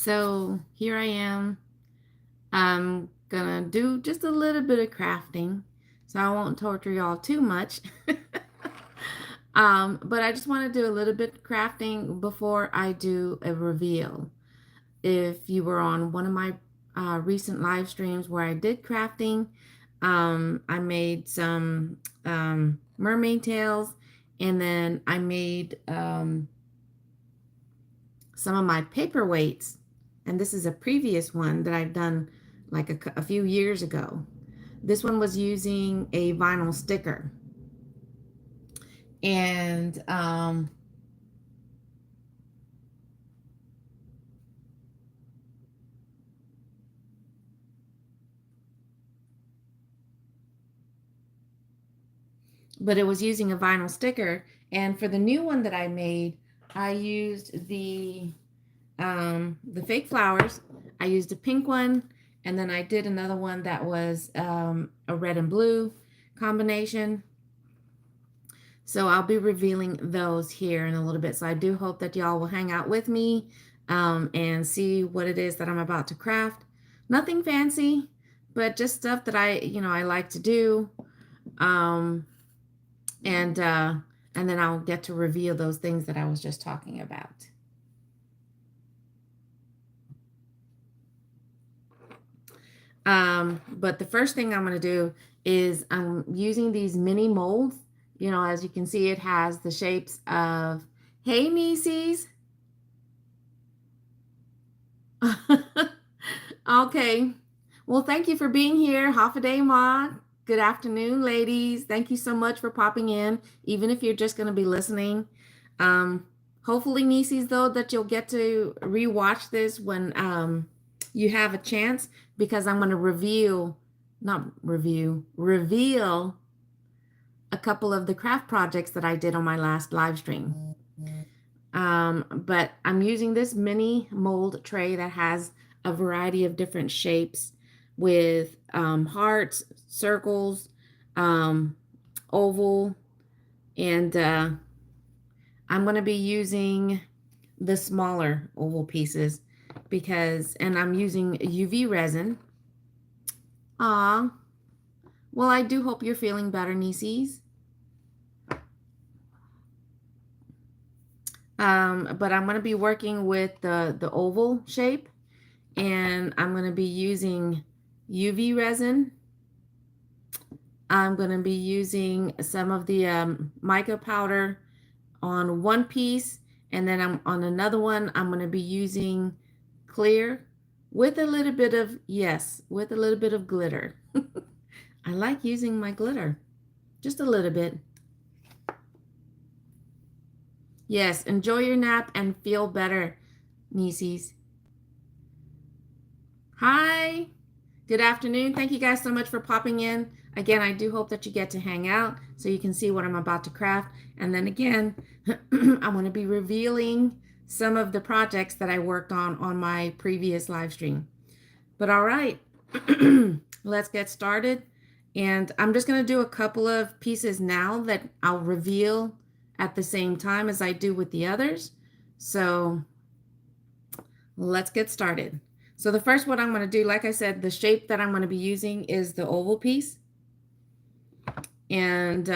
So here I am. I'm gonna do just a little bit of crafting, so I won't torture y'all too much. But I just want to do a little bit of crafting before I do a reveal. If you were on one of my recent live streams where I did crafting, I made some mermaid tails, and then I made some of my paperweights, and this is a previous one that I've done like a few years ago. This one was using a vinyl sticker, and but it was using a vinyl sticker. And for the new one that I made, I used the fake flowers. I used a pink one, and then I did another one that was a red and blue combination. So I'll be revealing those here in a little bit. So I do hope that y'all will hang out with me and see what it is that I'm about to craft. Nothing fancy, but just stuff that I like to do. Um, and then I'll get to reveal those things that I was just talking about. But the first thing I'm going to do is I'm using these mini molds. As you can see, it has the shapes of, hey, nieces. Okay. Well, thank you for being here. Half a day, Ma. Good afternoon, ladies. Thank you so much for popping in, even if you're just going to be listening. Hopefully, nieces, though, that you'll get to rewatch this when you have a chance, because I'm going to reveal a couple of the craft projects that I did on my last live stream. But I'm using this mini mold tray that has a variety of different shapes with hearts, circles, oval, and I'm going to be using the smaller oval pieces and I'm using UV resin. Well, I do hope you're feeling better, nieces. But I'm going to be working with the oval shape, and I'm going to be using UV resin. I'm going to be using some of the mica powder on one piece, and then on another one, I'm going to be using clear with a little bit of, with a little bit of glitter. I like using my glitter, just a little bit. Yes, enjoy your nap and feel better, nieces. Hi, good afternoon. Thank you guys so much for popping in. Again, I do hope that you get to hang out so you can see what I'm about to craft. And then again, I'm going to be revealing some of the projects that I worked on my previous live stream. But all right, let's get started. And I'm just going to do a couple of pieces now that I'll reveal at the same time as I do with the others. So let's get started. So the first one I'm going to do, like I said, the shape that I'm going to be using is the oval piece. And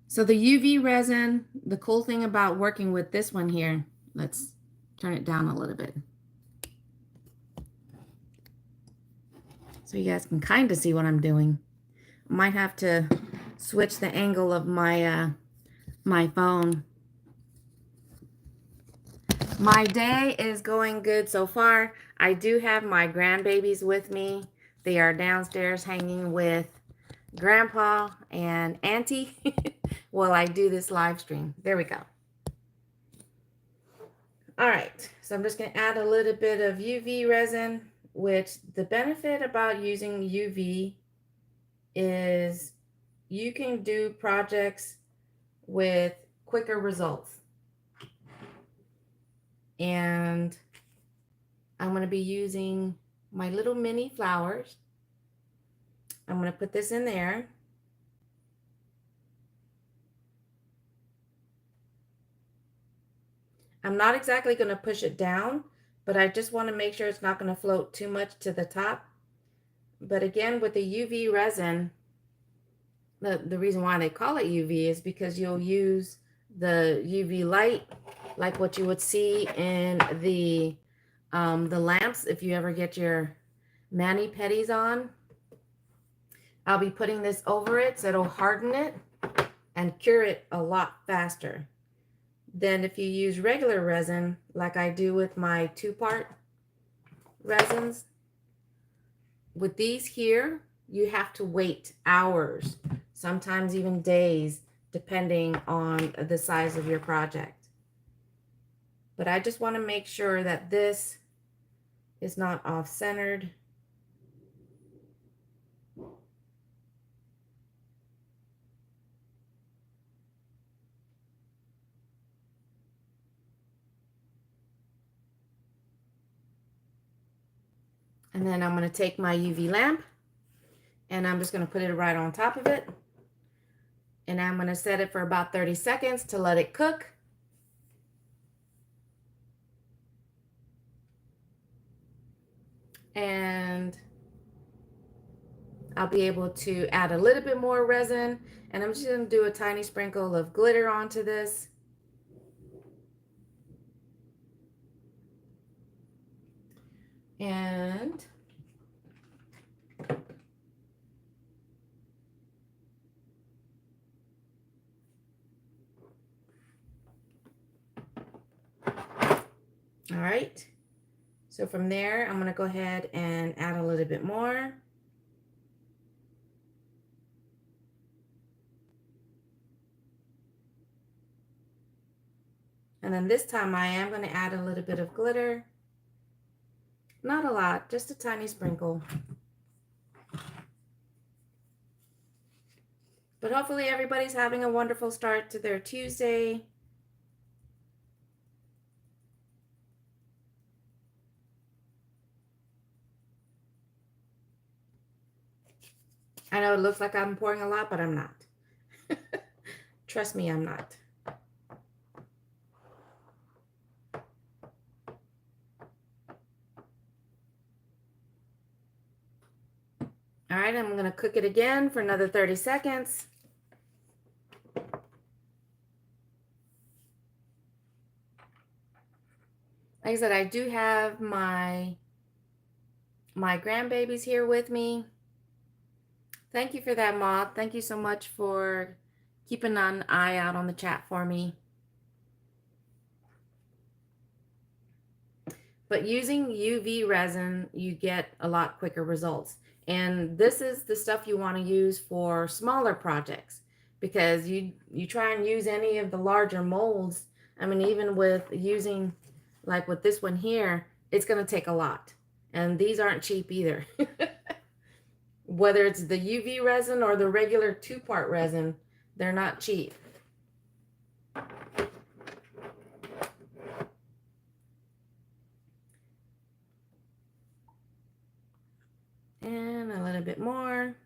so the UV resin, the cool thing about working with this one here, let's turn it down a little bit so you guys can kind of see what I'm doing. I might have to switch the angle of my my phone. My day is going good so far. I do have my grandbabies with me. They are downstairs hanging with Grandpa and Auntie while I do this live stream. There we go. All right, so I'm just going to add a little bit of UV resin, which the benefit about using UV is you can do projects with quicker results. And I'm going to be using my little mini flowers. I'm going to put this in there. I'm not exactly going to push it down, but I just want to make sure it's not going to float too much to the top. But again, with the UV resin, the reason why they call it UV is because you'll use the UV light like what you would see in the lamps if you ever get your mani-pedis on. I'll be putting this over it so it'll harden it and cure it a lot faster than if you use regular resin like I do with my 2-part resins. With these here, you have to wait hours, sometimes even days, depending on the size of your project. But I just want to make sure that this is not off-centered. And then I'm going to take my UV lamp and I'm just going to put it right on top of it. And I'm going to set it for about 30 seconds to let it cook. And I'll be able to add a little bit more resin. And I'm just going to do a tiny sprinkle of glitter onto this. And all right, so from there, I'm going to go ahead and add a little bit more. And then this time I am going to add a little bit of glitter. Not a lot, just a tiny sprinkle. But hopefully everybody's having a wonderful start to their Tuesday. I know it looks like I'm pouring a lot, but I'm not. Trust me, I'm not. All right, I'm going to cook it again for another 30 seconds. Like I said, I do have my grandbabies here with me. Thank you for that, Moth. Thank you so much for keeping an eye out on the chat for me. But using UV resin, you get a lot quicker results. And this is the stuff you want to use for smaller projects, because you try and use any of the larger molds. I mean, even with using, like with this one here, it's going to take a lot. And these aren't cheap either. Whether it's the UV resin or the regular 2-part resin, they're not cheap. And a little bit more.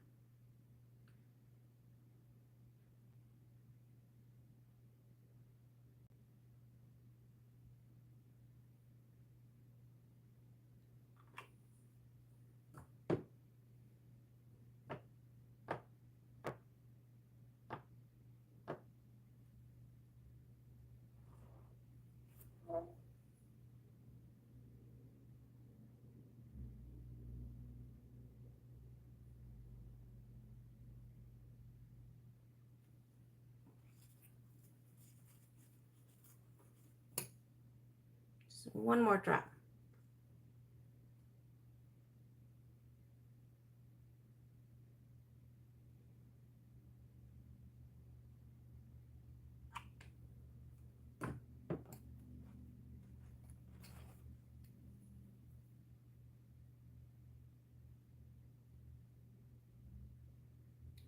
Just one more drop.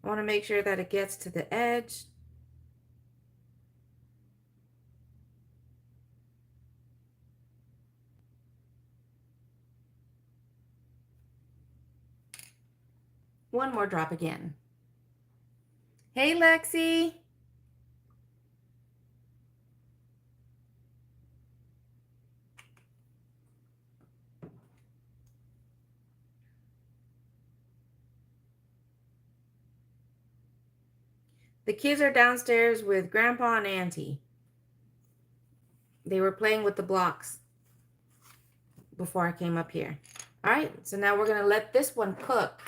I want to make sure that it gets to the edge. One more drop again. Hey, Lexi. The kids are downstairs with Grandpa and Auntie. They were playing with the blocks before I came up here. All right, so now we're gonna let this one cook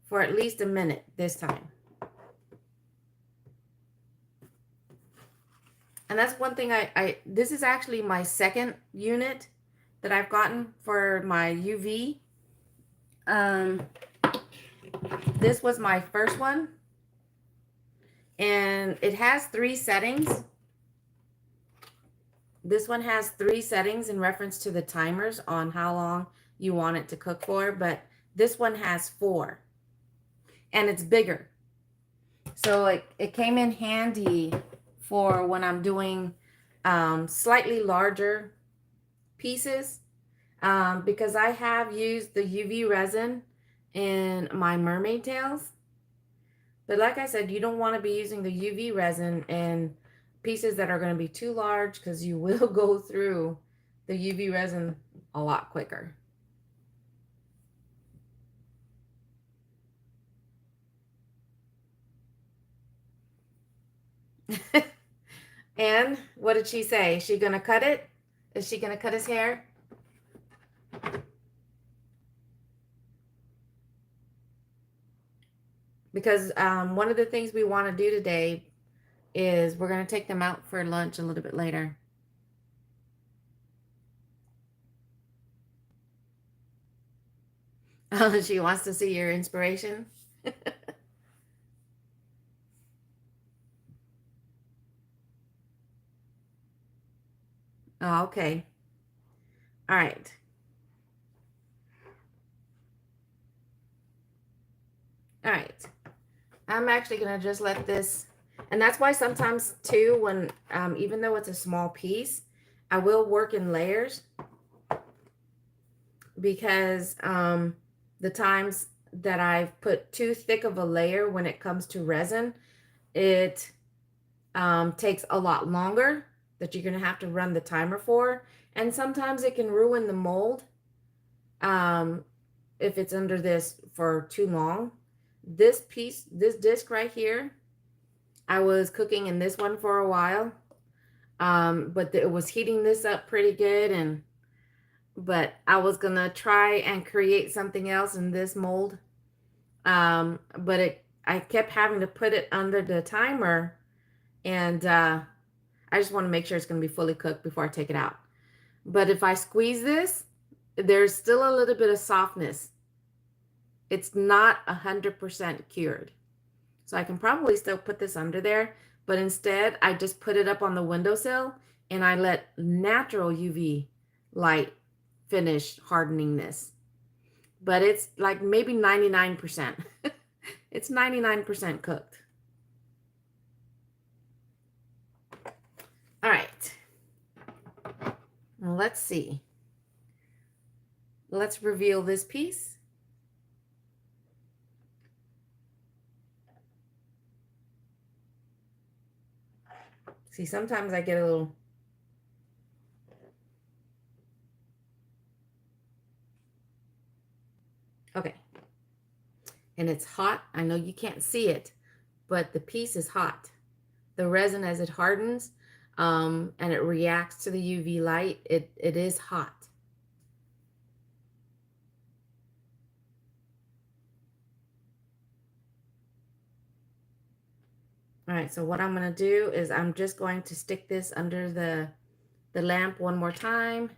for at least a minute this time. And that's one thing this is actually my second unit that I've gotten for my UV. This was my first one, and it has 3 settings. This one has 3 settings in reference to the timers on how long you want it to cook for, but this one has 4, and it's bigger. So it came in handy for when I'm doing slightly larger pieces, because I have used the UV resin in my mermaid tails. But like I said, you don't want to be using the UV resin in pieces that are going to be too large, because you will go through the UV resin a lot quicker. And what did she say? Is she going to cut it? Is she going to cut his hair? Because one of the things we want to do today is we're going to take them out for lunch a little bit later. She wants to see your inspiration. Oh, okay. All right. All right. I'm actually going to just let this, and that's why sometimes too, when, even though it's a small piece, I will work in layers, because the times that I've put too thick of a layer when it comes to resin, it takes a lot longer that you're going to have to run the timer for. And sometimes it can ruin the mold if it's under this for too long. This piece, this disc right here, I was cooking in this one for a while, but it was heating this up pretty good, but I was gonna try and create something else in this mold, but I kept having to put it under the timer, and I just want to make sure it's going to be fully cooked before I take it out. But if I squeeze this, there's still a little bit of softness. It's not 100% cured. So I can probably still put this under there, but instead I just put it up on the windowsill and I let natural UV light finish hardening this. But it's like maybe 99%. It's 99% cooked. All right. Well, let's see. Let's reveal this piece. See, sometimes I get a little... Okay. And it's hot. I know you can't see it, but the piece is hot. The resin, as it hardens and it reacts to the UV light, it is hot. All right, so what I'm going to do is I'm just going to stick this under the lamp one more time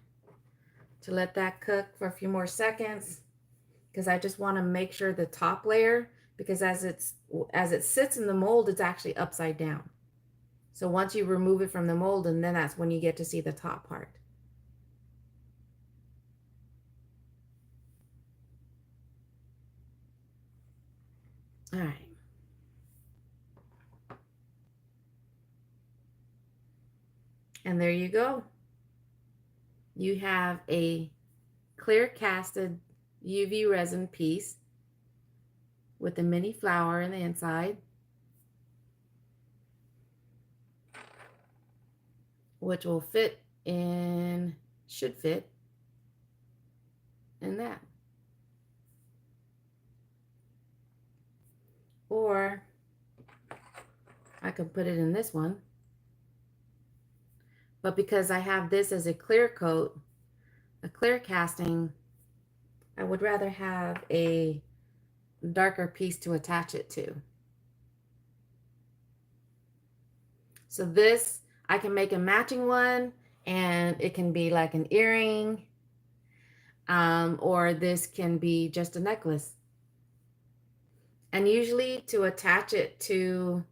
to let that cook for a few more seconds, because I just want to make sure the top layer, because as it sits in the mold, it's actually upside down. So once you remove it from the mold, and then that's when you get to see the top part. All right. And there you go. You have a clear casted UV resin piece with a mini flower in the inside, which will fit in, should fit in that. Or I could put it in this one. But because I have this as a clear coat, a clear casting, I would rather have a darker piece to attach it to. So this, I can make a matching one, and it can be like an earring, or this can be just a necklace. And usually to attach it to,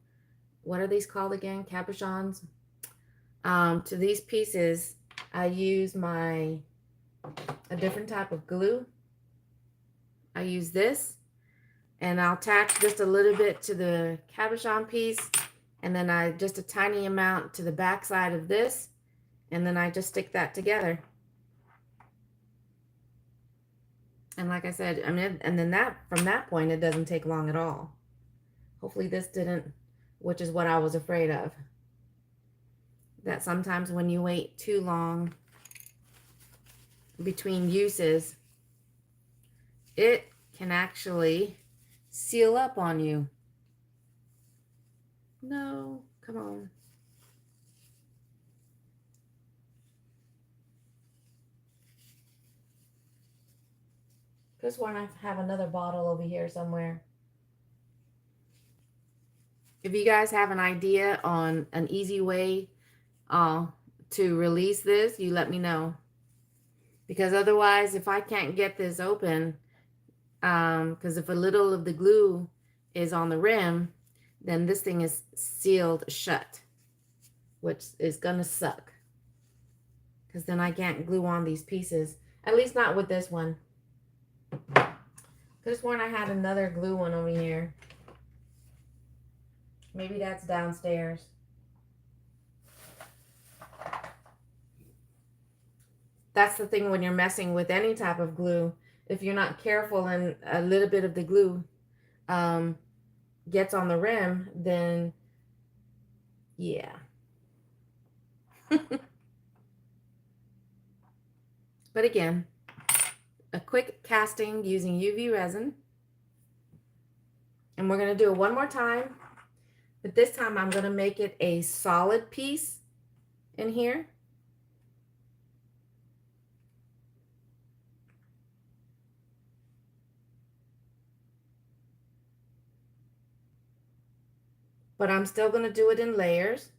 what are these called again? Cabochons. To these pieces, I use a different type of glue. I use this, and I'll attach just a little bit to the cabochon piece, and then just a tiny amount to the back side of this, and then I just stick that together. And like I said, I mean, and then from that point, it doesn't take long at all. Hopefully this didn't, which is what I was afraid of. That sometimes when you wait too long between uses, it can actually seal up on you. No, come on. This one, I have another bottle over here somewhere. If you guys have an idea on an easy way to release this, you let me know. Because otherwise, if I can't get this open, because if a little of the glue is on the rim, then this thing is sealed shut, which is gonna suck. Because then I can't glue on these pieces. At least not with this one. This one, I had another glue one over here. Maybe that's downstairs. That's the thing when you're messing with any type of glue. If you're not careful and a little bit of the glue gets on the rim, then yeah. But again, a quick casting using UV resin. And we're going to do it one more time. But this time I'm going to make it a solid piece in here. But I'm still going to do it in layers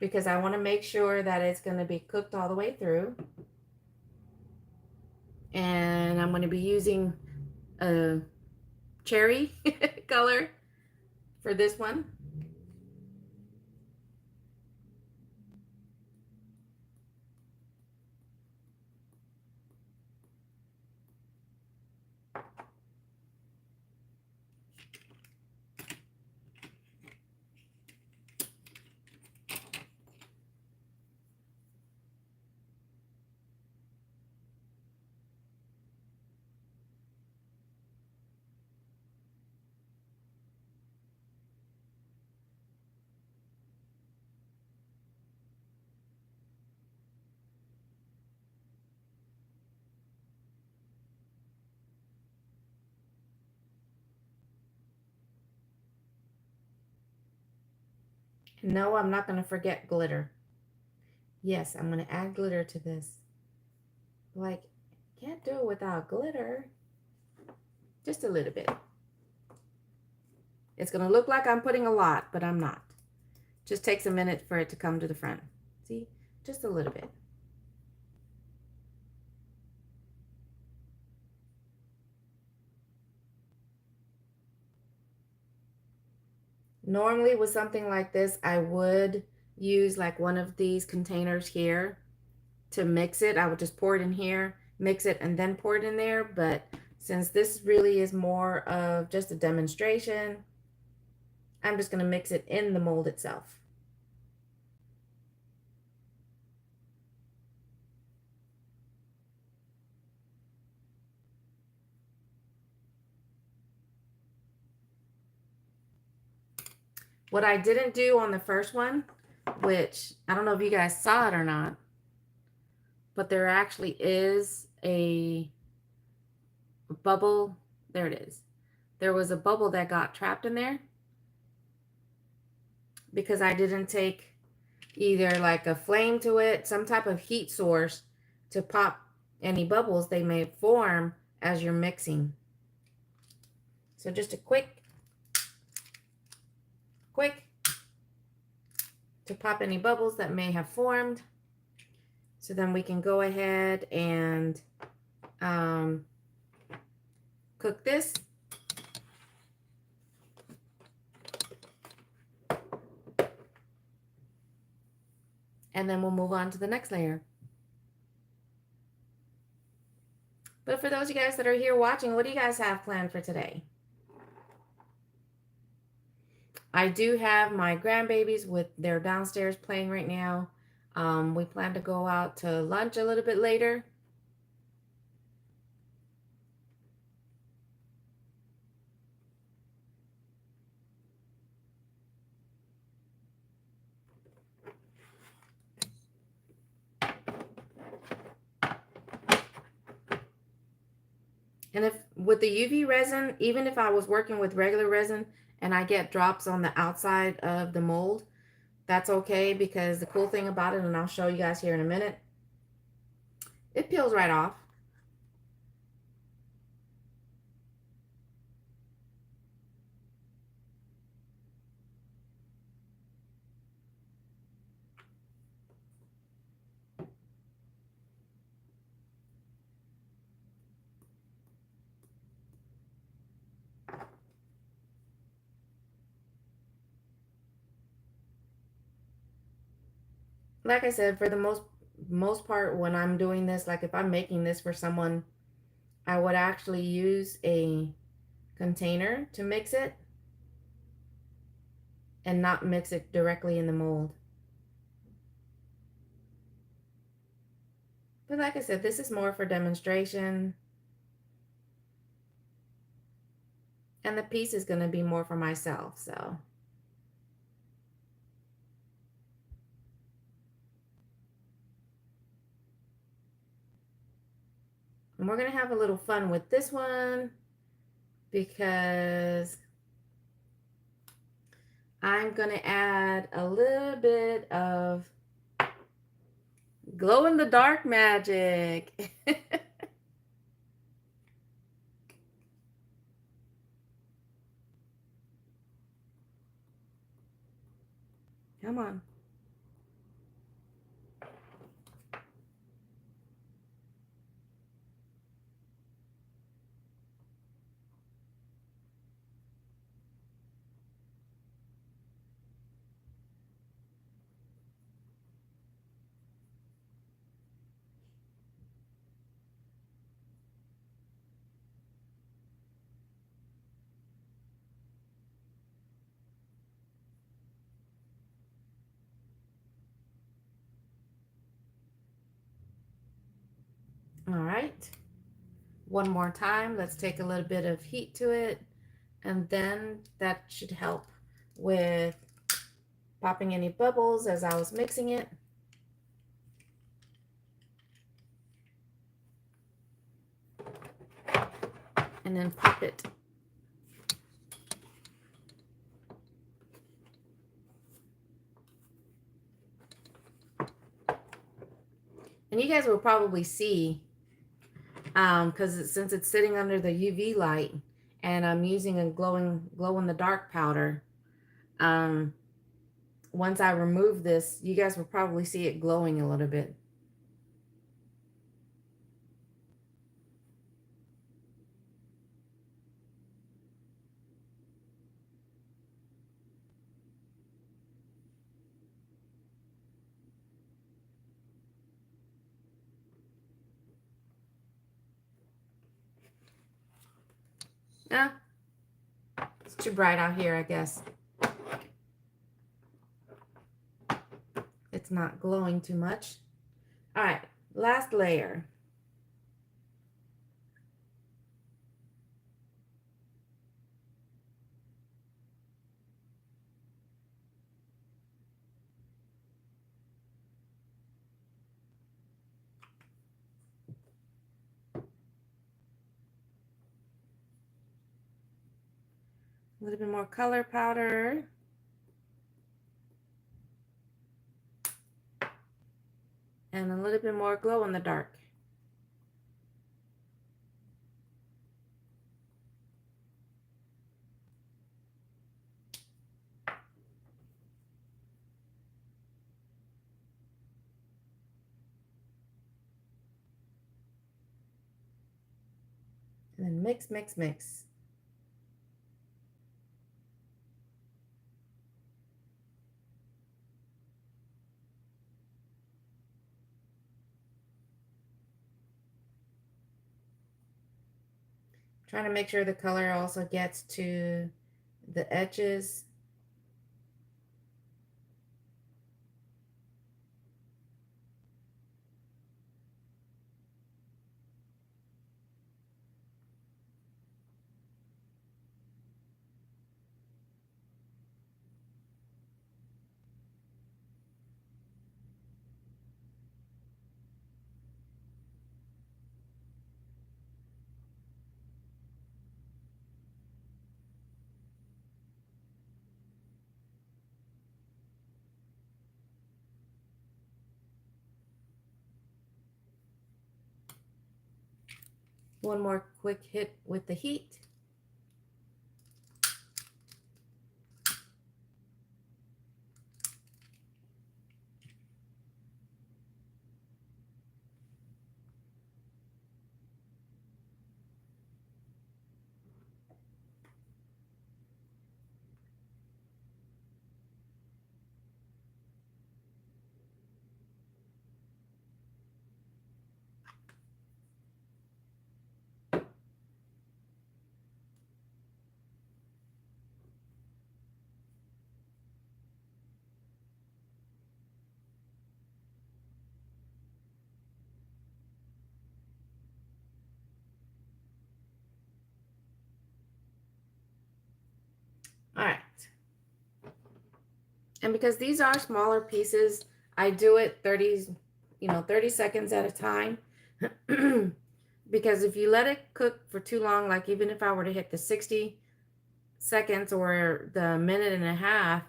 because I want to make sure that it's going to be cooked all the way through. And I'm going to be using a cherry color for this one. No, I'm not going to forget glitter. Yes, I'm going to add glitter to this. Like, can't do it without glitter. Just a little bit. It's going to look like I'm putting a lot, but I'm not. Just takes a minute for it to come to the front. See? Just a little bit. Normally with something like this, I would use like one of these containers here to mix it. I would just pour it in here, mix it, and then pour it in there. But since this really is more of just a demonstration, I'm just going to mix it in the mold itself. What I didn't do on the first one, which I don't know if you guys saw it or not, but there actually is a bubble. There it is. There was a bubble that got trapped in there. because I didn't take either like a flame to it, some type of heat source to pop any bubbles they may form as you're mixing. So just a quick to pop any bubbles that may have formed. So then we can go ahead and cook this. And then we'll move on to the next layer. But for those of you guys that are here watching, what do you guys have planned for today? I do have my grandbabies with their downstairs playing right now. We plan to go out to lunch a little bit later. And if with the UV resin, even if I was working with regular resin and I get drops on the outside of the mold, that's okay, because the cool thing about it, and I'll show you guys here in a minute, it peels right off. Like I said, for the most part, when I'm doing this, like if I'm making this for someone, I would actually use a container to mix it and not mix it directly in the mold. But like I said, this is more for demonstration, and the piece is going to be more for myself. So and we're going to have a little fun with this one because I'm going to add a little bit of glow in the dark magic. Come on. All right. One more time. Let's take a little bit of heat to it, and then that should help with popping any bubbles as I was mixing it. And then pop it. And you guys will probably see, because since it's sitting under the UV light and I'm using a glow in the dark powder, once I remove this, you guys will probably see it glowing a little bit. Yeah, it's too bright out here, I guess. It's not glowing too much. All right, last layer. A little bit more color powder. and a little bit more glow in the dark. And then mix, mix, mix. Trying to make sure the color also gets to the edges. One more quick hit with the heat. All right. And because these are smaller pieces, I do it 30 seconds at a time. Because if you let it cook for too long, like even if I were to hit the 60 seconds or the minute and a half,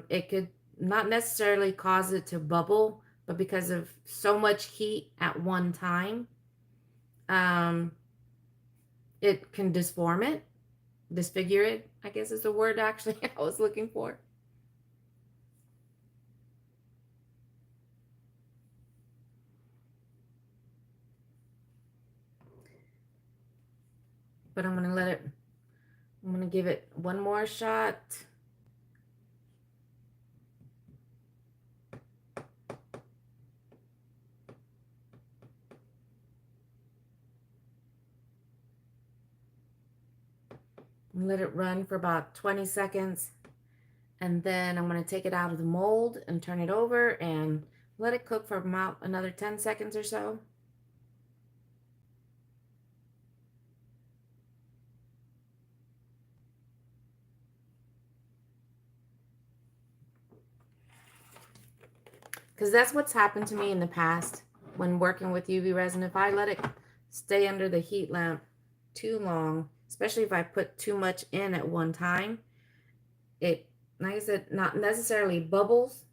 it could not necessarily cause it to bubble, but because of so much heat at one time, um, it can disfigure it, I guess is the word actually I was looking for. But I'm going to give it one more shot. Let it run for about 20 seconds. And then I'm going to take it out of the mold and turn it over and let it cook for about another 10 seconds or so. Because that's what's happened to me in the past when working with UV resin. If I let it stay under the heat lamp too long, especially if I put too much in at one time, it, like I said, not necessarily bubbles,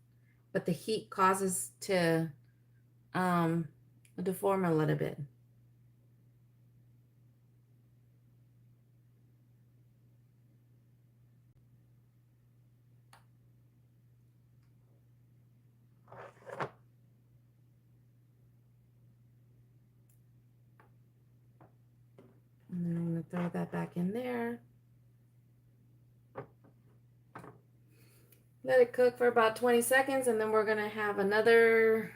but the heat causes to deform a little bit. And then I'm going to throw that back in there. Let it cook for about 20 seconds, and then we're going to have another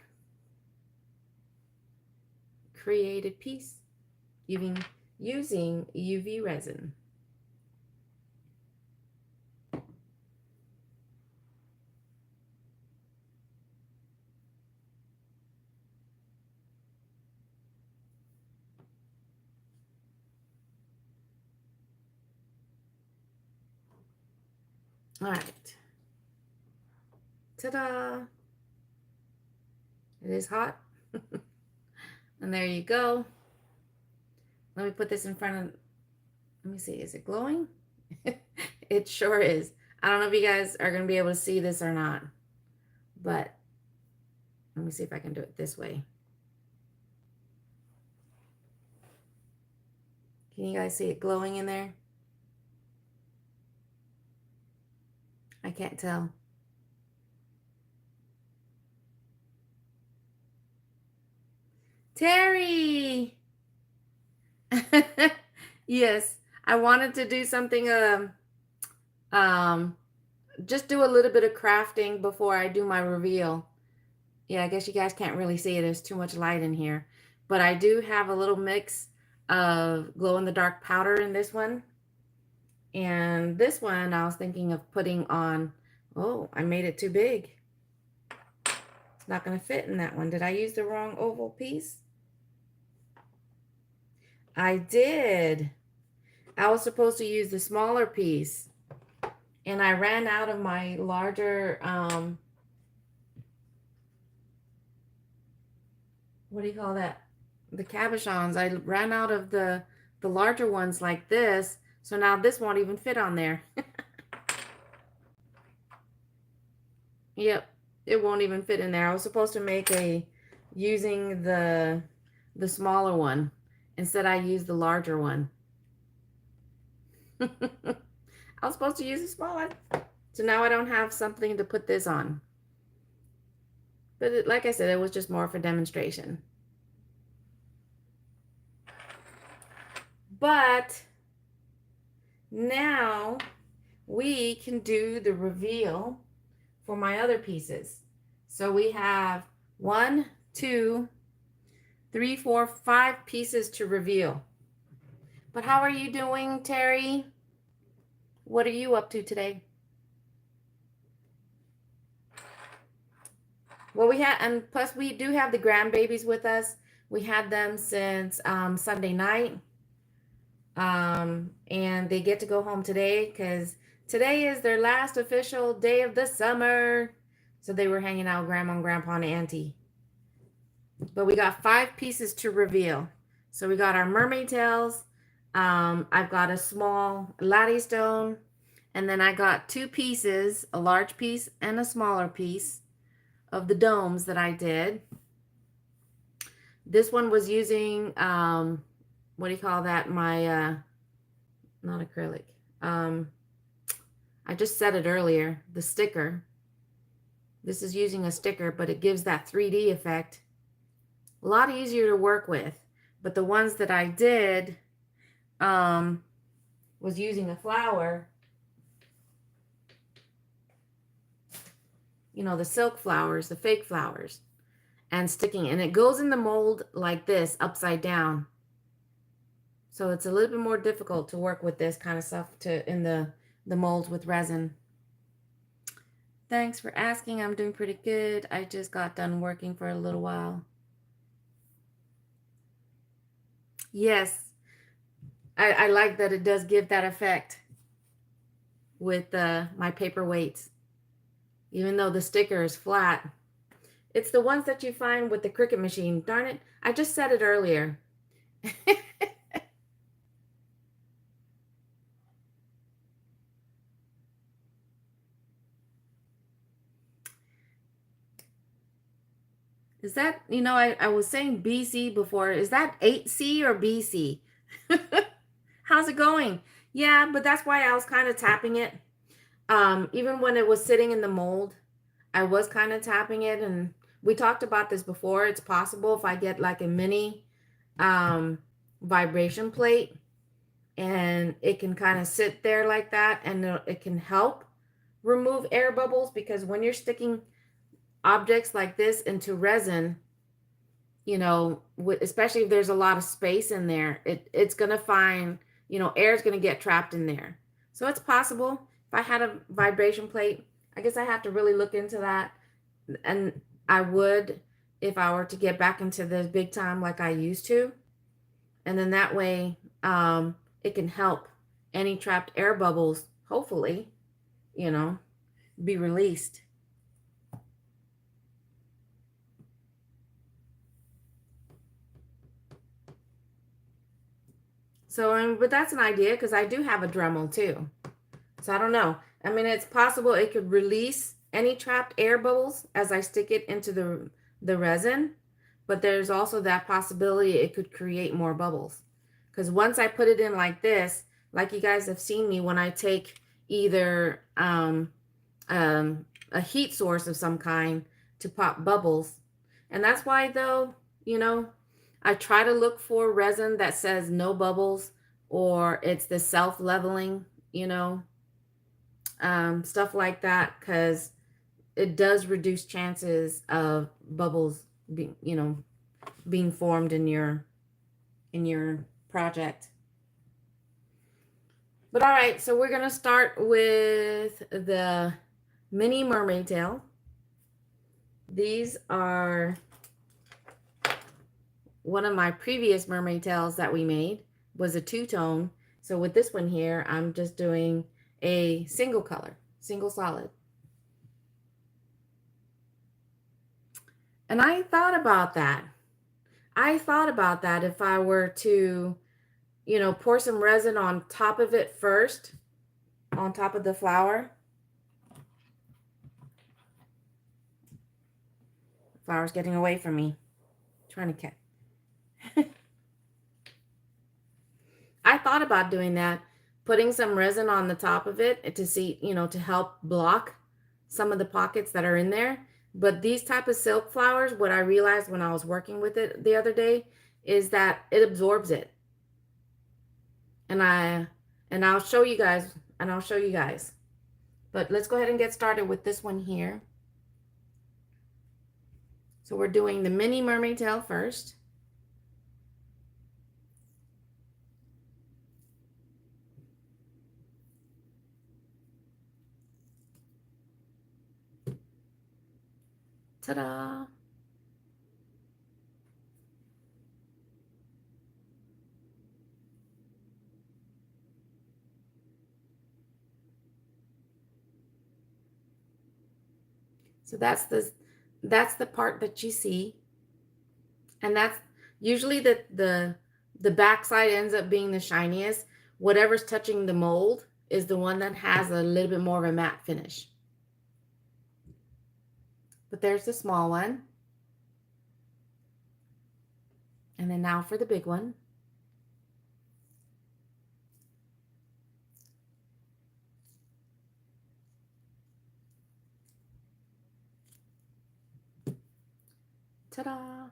created piece using UV resin. All right. Ta-da! It is hot. And there you go. Let me put this in front of, let me see, is it glowing? It sure is. I don't know if you guys are going to be able to see this or not, but Let me see if I can do it this way. Can you guys see it glowing in there? I can't tell. Terry! Yes, I wanted to do something, just do a little bit of crafting before I do my reveal. Yeah, I guess you guys can't really see it. There's too much light in here. But I do have a little mix of glow-in-the-dark powder in this one. And this one I was thinking of putting on, oh, I made it too big. It's not going to fit in that one. Did I use the wrong oval piece? I did. I was supposed to use the smaller piece. And I ran out of my larger, what do you call that? The cabochons. I ran out of the larger ones like this. So now this won't even fit on there. Yep, it won't even fit in there. I was supposed to make using the smaller one. Instead, I used the larger one. I was supposed to use the small one. So now I don't have something to put this on. But like I said, it was just more for demonstration. But now we can do the reveal for my other pieces. So we have 1, 2, 3, 4, 5 pieces to reveal. But how are you doing, Terry? What are you up to today? Well, we had, and plus we do have the grandbabies with us. We had them since Sunday night. And they get to go home today because today is their last official day of the summer. So they were hanging out with Grandma and Grandpa and Auntie. But we got 5 pieces to reveal. So we got our mermaid tails. I've got a small latte stone. And then I got 2 pieces, a large piece and a smaller piece of the domes that I did. This one was using, what do you call that? My, not acrylic. I just said it earlier, the sticker. This is using a sticker, but it gives that 3D effect. A lot easier to work with. But the ones that I did was using a flower. You know, the silk flowers, the fake flowers, and sticking. And it goes in the mold like this, upside down. So it's a little bit more difficult to work with this kind of stuff in the molds with resin. Thanks for asking. I'm doing pretty good. I just got done working for a little while. Yes, I like that it does give that effect with my paperweights. Even though the sticker is flat. It's the ones that you find with the Cricut machine. Darn it, I just said it earlier. Is that, you know, I was saying BC before. Is that 8C or BC? How's it going? Yeah, but that's why I was kind of tapping it. Even when it was sitting in the mold, I was kind of tapping it. And we talked about this before. It's possible if I get like a mini vibration plate and it can kind of sit there like that, and it can help remove air bubbles, because when you're sticking objects like this into resin, you know, especially if there's a lot of space in there, it's going to find, you know, air is going to get trapped in there. So it's possible. If I had a vibration plate, I guess I have to really look into that. And I would, if I were to get back into this big time like I used to. And then that way, it can help any trapped air bubbles, hopefully, you know, be released. So, but that's an idea, because I do have a Dremel too. So I don't know. I mean, it's possible it could release any trapped air bubbles as I stick it into the resin, but there's also that possibility it could create more bubbles. Because once I put it in like this, like you guys have seen me when I take either a heat source of some kind to pop bubbles. And that's why, though, you know, I try to look for resin that says no bubbles, or it's the self-leveling, you know, stuff like that, because it does reduce chances of bubbles being, you know, being formed in your project. But all right, so we're gonna start with the mini mermaid tail. These are one of my previous mermaid tails that we made was a two-tone. So with this one here, I'm just doing a single color, single solid. And I thought about that. I thought about that if I were to, you know, pour some resin on top of it first, on top of the flower. The flower's getting away from me. Trying to catch. I thought about doing that, putting some resin on the top of it to see, you know, to help block some of the pockets that are in there. But these type of silk flowers, what I realized when I was working with it the other day is that it absorbs it. And I'll show you guys, But let's go ahead and get started with this one here. So we're doing the mini mermaid tail first. Ta-da! So that's the part that you see. And that's usually the backside ends up being the shiniest. Whatever's touching the mold is the one that has a little bit more of a matte finish. But there's the small one. And then now for the big one. Ta-da!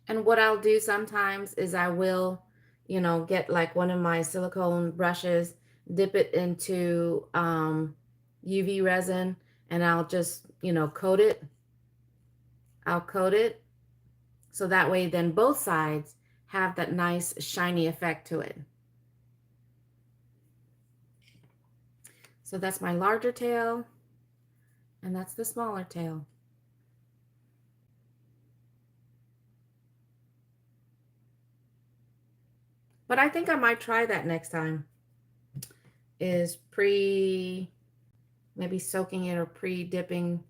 And what I'll do sometimes is I will, you know, get like one of my silicone brushes, dip it into UV resin, and I'll just, you know, coat it. I'll coat it so that way then both sides have that nice shiny effect to it. So that's my larger tail, and that's the smaller tail. But I think I might try that next time, is maybe soaking it or pre-dipping,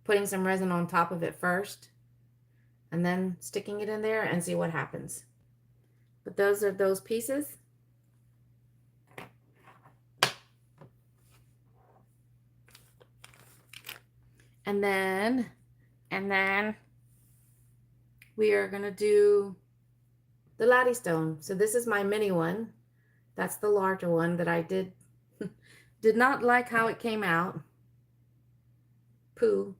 putting some resin on top of it first, and then sticking it in there and see what happens. But those are those pieces. And then we are gonna do the laddie stone. So this is my mini one. That's the larger one that I did not like how it came out. Poo.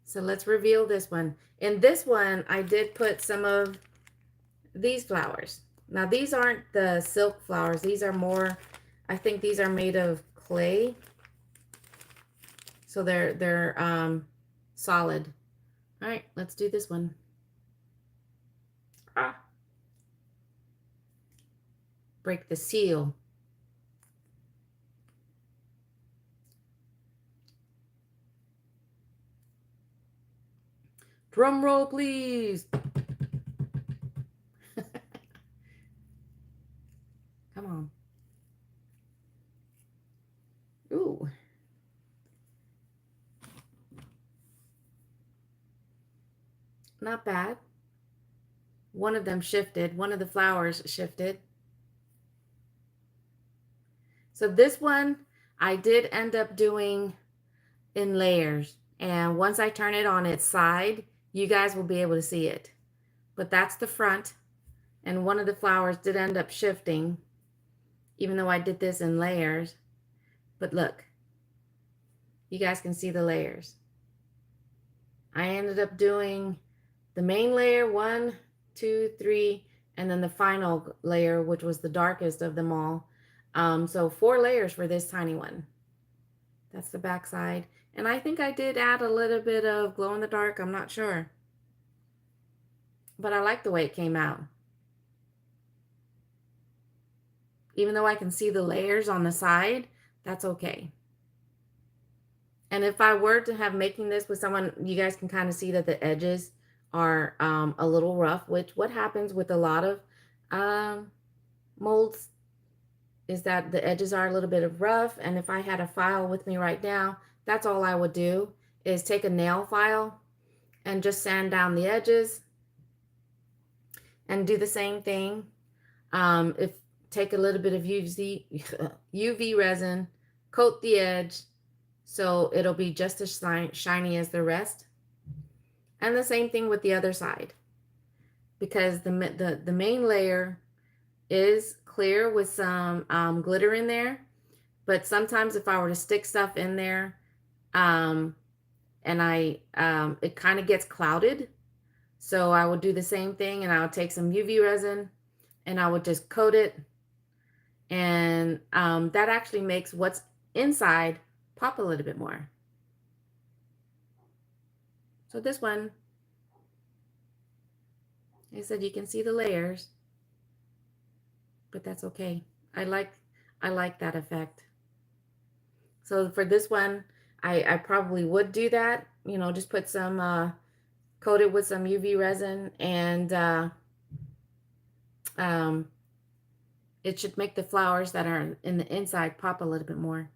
So let's reveal this one. In this one, I did put some of these flowers. Now these aren't the silk flowers. These are more, I think these are made of clay. So they're solid. All right, let's do this one. Break the seal. Drum roll, please. Come on. Ooh. Not bad. One of them shifted. One of the flowers shifted. So this one I did end up doing in layers. And once I turn it on its side, you guys will be able to see it. But that's the front. And one of the flowers did end up shifting, even though I did this in layers. But look, you guys can see the layers. I ended up doing the main layer, 1, 2, 3, and then the final layer, which was the darkest of them all. So 4 layers for this tiny one. That's the back side. And I think I did add a little bit of glow in the dark. I'm not sure. But I like the way it came out. Even though I can see the layers on the side, that's okay. And if I were to have making this with someone, you guys can kind of see that the edges are a little rough, which what happens with a lot of molds is that the edges are a little bit of rough. And if I had a file with me right now, that's all I would do is take a nail file and just sand down the edges and do the same thing. If take a little bit of UV resin, coat the edge so it'll be just as shiny as the rest. And the same thing with the other side, because the main layer is clear with some glitter in there. But sometimes if I were to stick stuff in there and it kind of gets clouded. So I would do the same thing, and I would take some UV resin and I would just coat it. And that actually makes what's inside pop a little bit more. So this one, like I said, you can see the layers, but that's okay. I like that effect. So for this one, I probably would do that, you know, just put some, coat it with some UV resin, and it should make the flowers that are in the inside pop a little bit more.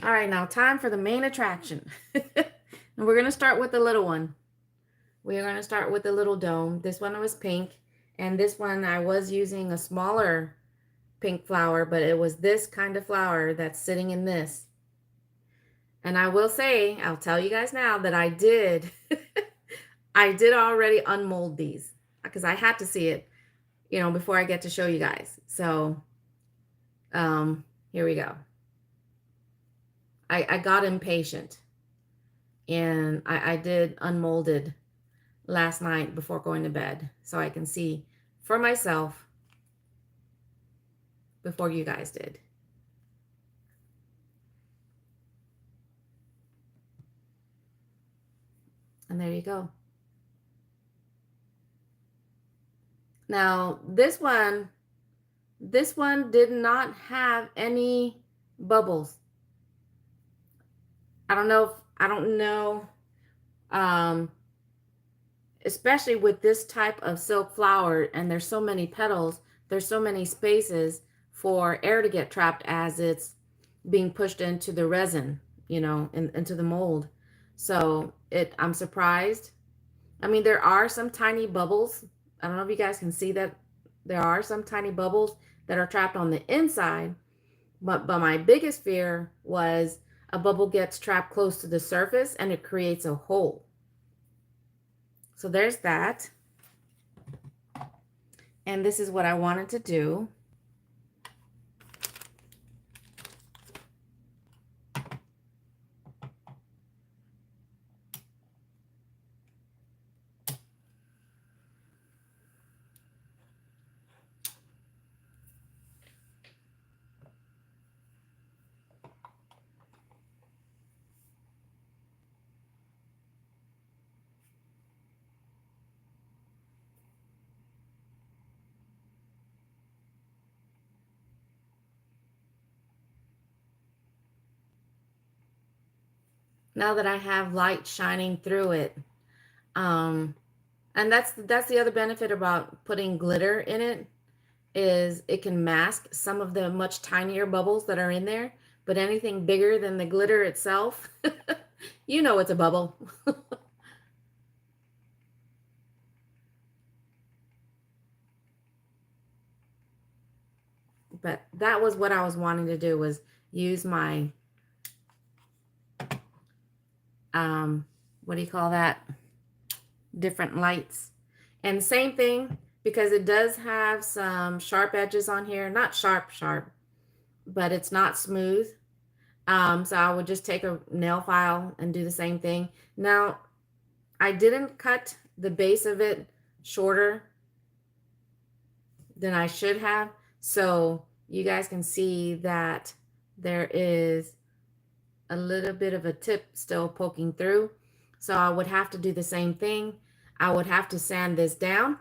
All right, now time for the main attraction. And we're going to start with the little one. We're going to start with the little dome. This one was pink, and this one I was using a smaller pink flower, but it was this kind of flower that's sitting in this. And I will say, I'll tell you guys now that I did I did already unmold these because I had to see it, you know, before I get to show you guys. So here we go. I got impatient, and I did unmolded last night before going to bed so I can see for myself before you guys did. And there you go. Now this one did not have any bubbles. I don't know, especially with this type of silk flower, and there's so many petals, there's so many spaces for air to get trapped as it's being pushed into the resin, you know, into the mold. So I'm surprised. I mean, there are some tiny bubbles. I don't know if you guys can see that. There are some tiny bubbles that are trapped on the inside, but my biggest fear was a bubble gets trapped close to the surface and it creates a hole. So there's that. And this is what I wanted to do. Now that I have light shining through it. And that's the other benefit about putting glitter in it, is it can mask some of the much tinier bubbles that are in there, but anything bigger than the glitter itself, you know it's a bubble. But that was what I was wanting to do, was use my, what do you call that? Different lights. And same thing, because it does have some sharp edges on here. Not sharp, sharp, but it's not smooth. So I would just take a nail file and do the same thing. Now, I didn't cut the base of it shorter than I should have. So you guys can see that there is a little bit of a tip still poking through. So I would have to do the same thing. I would have to sand this down.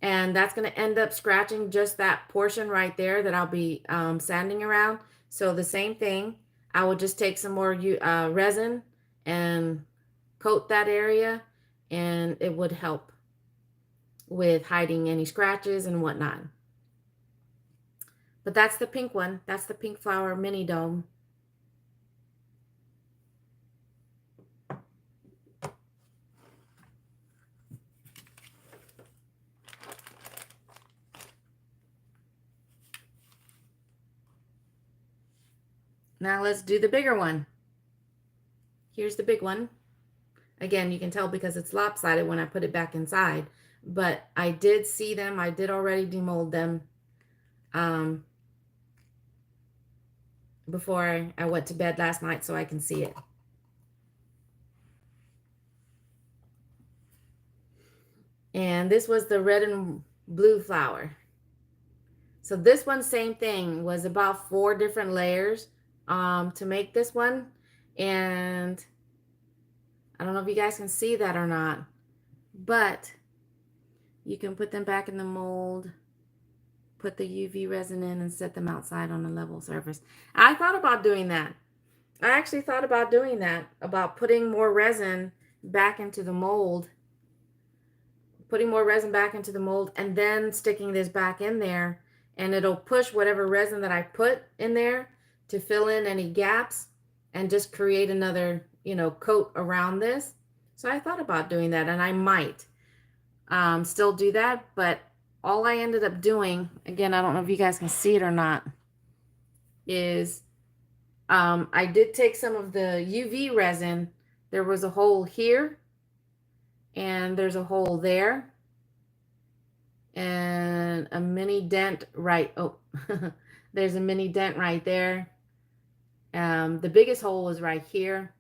And that's going to end up scratching just that portion right there that I'll be sanding around. So the same thing, I would just take some more resin and coat that area, and it would help with hiding any scratches and whatnot. But that's the pink one. That's the pink flower mini dome. Now let's do the bigger one. Here's the big one. Again, you can tell because it's lopsided when I put it back inside. But I did see them. I did already demold them before I went to bed last night so I can see it. And this was the red and blue flower. So this one, same thing, was about 4 different layers to make this one. And I don't know if you guys can see that or not, but you can put them back in the mold, put the UV resin in, and set them outside on a level surface. I thought about doing that. I actually thought about doing that, about putting more resin back into the mold, and then sticking this back in there, and it'll push whatever resin that I put in there to fill in any gaps and just create another, coat around this. So I thought about doing that, and I might still do that, but all I ended up doing, again, I don't know if you guys can see it or not, is I did take some of the UV resin. There was a hole here, and there's a hole there, and a mini dent there's a mini dent right there. The biggest hole was right here.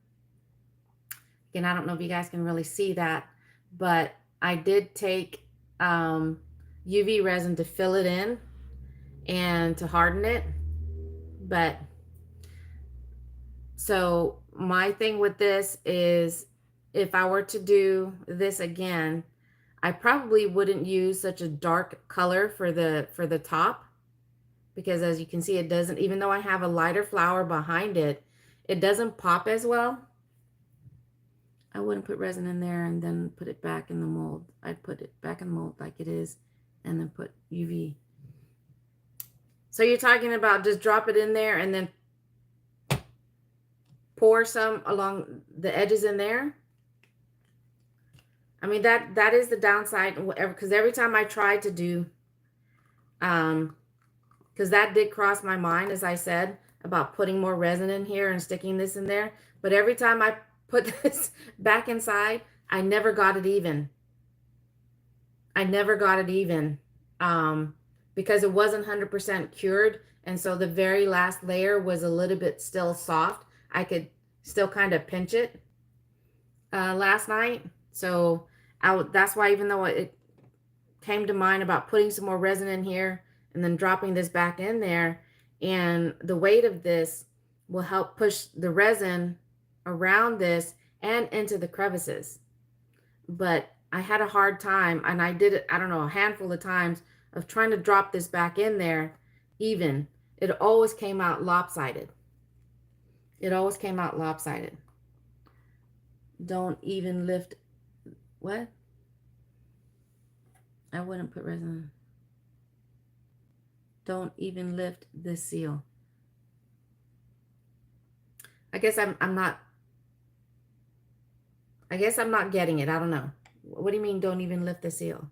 Again, I don't know if you guys can really see that, but I did take UV resin to fill it in and to harden it. But so my thing with this is, if I were to do this again, I probably wouldn't use such a dark color for the top, because as you can see, it doesn't, even though I have a lighter flower behind it, it doesn't pop as well. I wouldn't put resin in there and then put it back in the mold. I'd put it back in the mold like it is and then put UV. So you're talking about just drop it in there and then pour some along the edges in there. I mean, that is the downside, because every time I tried to do, because that did cross my mind, as I said, about putting more resin in here and sticking this in there. But every time I put this back inside, I never got it even. Because it wasn't 100% cured. And so the very last layer was a little bit still soft. I could still kind of pinch it last night. So that's why, even though it came to mind about putting some more resin in here and then dropping this back in there, and the weight of this will help push the resin around this and into the crevices. But I had a hard time, and I did it, I don't know, a handful of times of trying to drop this back in there even. It always came out lopsided. Don't even lift. What? I wouldn't put resin. Don't even lift the seal. I guess I'm not getting it. I don't know. What do you mean don't even lift the seal?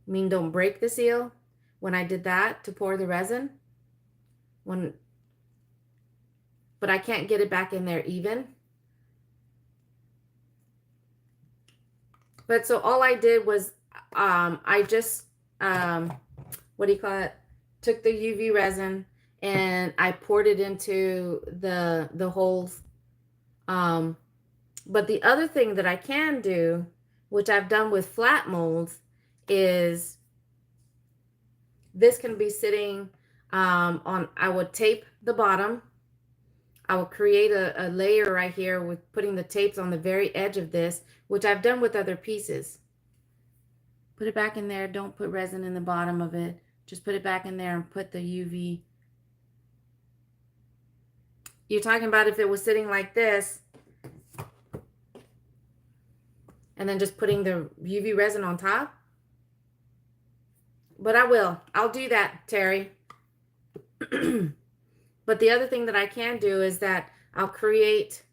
You mean don't break the seal when I did that to pour the resin? But I can't get it back in there even. But so all I did was I just what do you call it? Took the UV resin and I poured it into the holes. But the other thing that I can do, which I've done with flat molds, is this can be sitting on, I would tape the bottom. I will create a layer right here with putting the tapes on the very edge of this, which I've done with other pieces. Put it back in there. Don't put resin in the bottom of it. Just put it back in there and put the UV. You're talking about if it was sitting like this and then just putting the UV resin on top? But I will. I'll do that, Terry. But the other thing that I can do is that I'll create,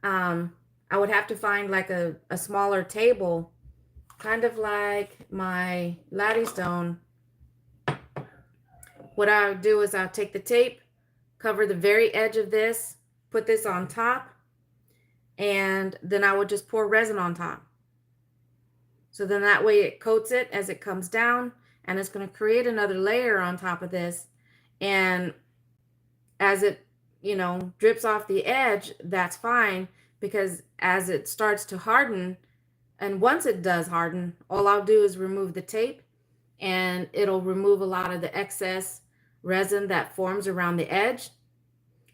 I would have to find like a smaller table, kind of like my Laddie Stone. What I'll do is I'll take the tape, cover the very edge of this, put this on top, and then I would just pour resin on top. So then that way it coats it as it comes down, and it's going to create another layer on top of this. And as it, drips off the edge, that's fine, because as it starts to harden, and once it does harden, all I'll do is remove the tape, and it'll remove a lot of the excess resin that forms around the edge.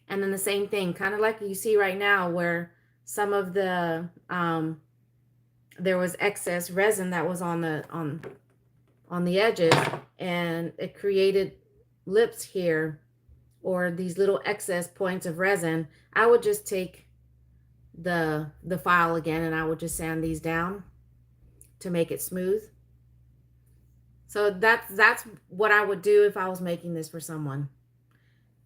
And then the same thing, kind of like you see right now, where some of the there was excess resin that was on the edges, and it created lips here, or these little excess points of resin. I would just take the file again, and I would just sand these down to make it smooth. So that's what I would do if I was making this for someone,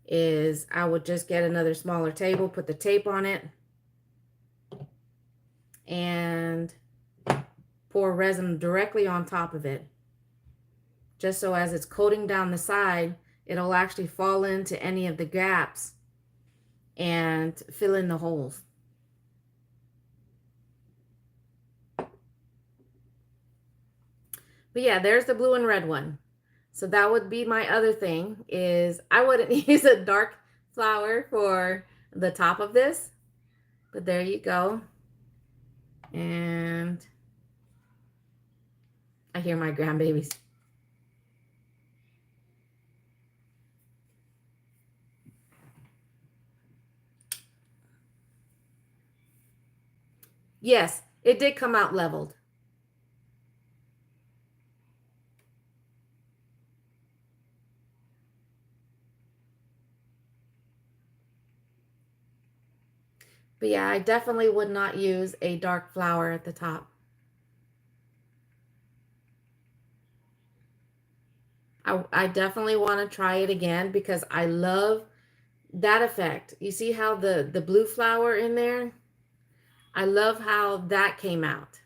is I would just get another smaller table, put the tape on it, and pour resin directly on top of it, just so as it's coating down the side, it'll actually fall into any of the gaps and fill in the holes. But yeah, there's the blue and red one. So that would be my other thing, is I wouldn't use a dark flower for the top of this, but there you go. And I hear my grandbabies. Yes, it did come out leveled. But yeah, I definitely would not use a dark flower at the top. I definitely want to try it again, because I love that effect. You see how the blue flower in there? I love how that came out.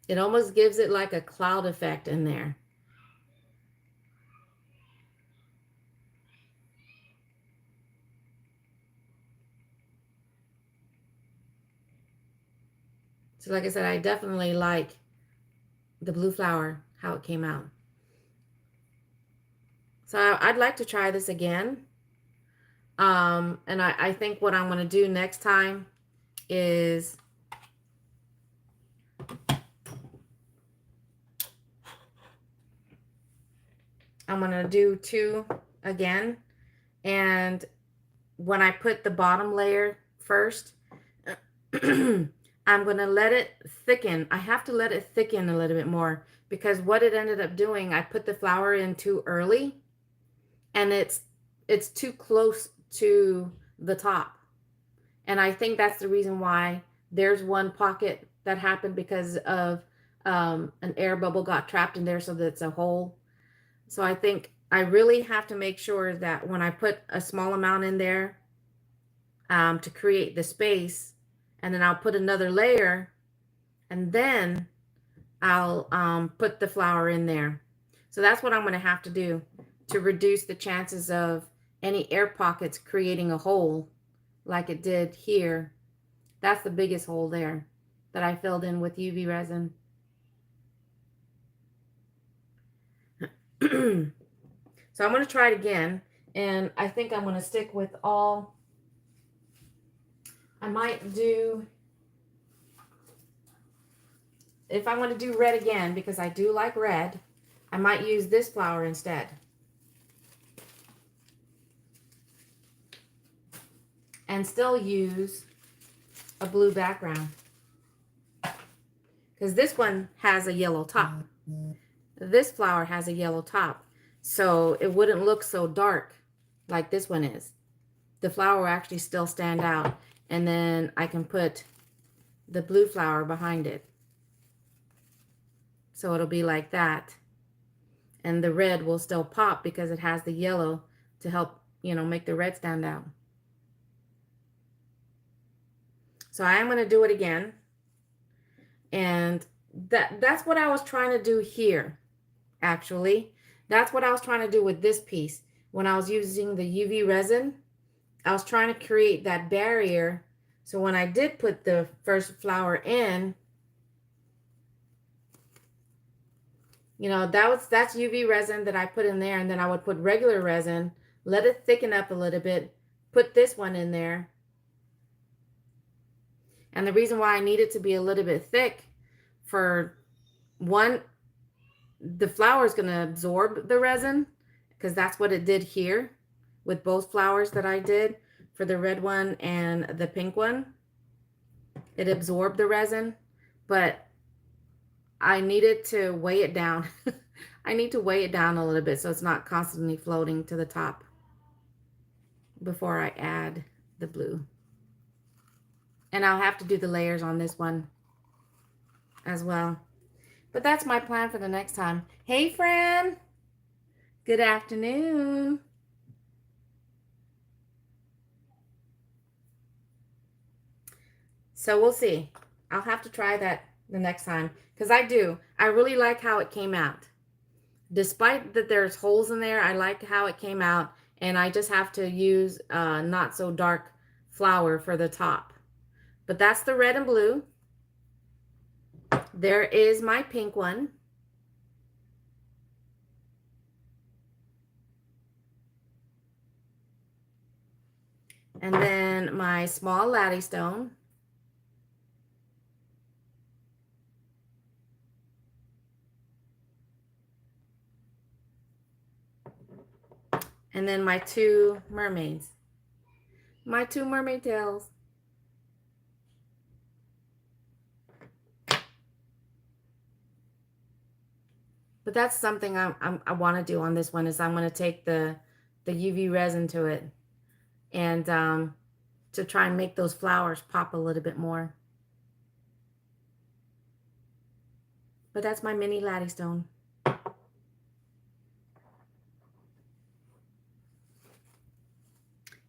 It almost gives it like a cloud effect in there. So like I said, I definitely like the blue flower, how it came out. So I'd like to try this again. And I think what I'm going to do next time is I'm going to do 2 again. And when I put the bottom layer first, I'm going to let it thicken. I have to let it thicken a little bit more, because what it ended up doing, I put the flour in too early, and it's too close to the top. And I think that's the reason why there's one pocket that happened, because of an air bubble got trapped in there so that it's a hole. So I think I really have to make sure that when I put a small amount in there to create the space, and then I'll put another layer, and then I'll put the flower in there. So that's what I'm going to have to do to reduce the chances of any air pockets creating a hole like it did here. That's the biggest hole there that I filled in with UV resin. So I'm going to try it again, and I think I'm going to stick with all. I might do, if I want to do red again, because I do like red, I might use this flower instead. And still use a blue background. Because this one has a yellow top. This flower has a yellow top. So it wouldn't look so dark like this one is. The flower will actually still stand out. And then I can put the blue flower behind it. So it'll be like that. And the red will still pop because it has the yellow to help, you know, make the red stand out. So I am going to do it again. And that's what I was trying to do here, actually. That's what I was trying to do with this piece. When I was using the UV resin, I was trying to create that barrier. So when I did put the first flower in, you know, that's UV resin that I put in there, and then I would put regular resin, let it thicken up a little bit, put this one in there. And the reason why I need it to be a little bit thick, for one, the flower is going to absorb the resin, because that's what it did here with both flowers that I did for the red one and the pink one. It absorbed the resin, but I needed to weigh it down. I need to weigh it down a little bit so it's not constantly floating to the top before I add the blue. And I'll have to do the layers on this one as well. But that's my plan for the next time. Hey, Fran. Good afternoon. So we'll see. I'll have to try that the next time, because I really like how it came out. Despite that there's holes in there, I like how it came out, and I just have to use not so dark flower for the top. But that's the red and blue. There is my pink one. And then my small laddystone. And then my two mermaids. My two mermaid tails. But that's something I want to do on this one, is I'm going to take the UV resin to it, and to try and make those flowers pop a little bit more. But that's my mini laddystone.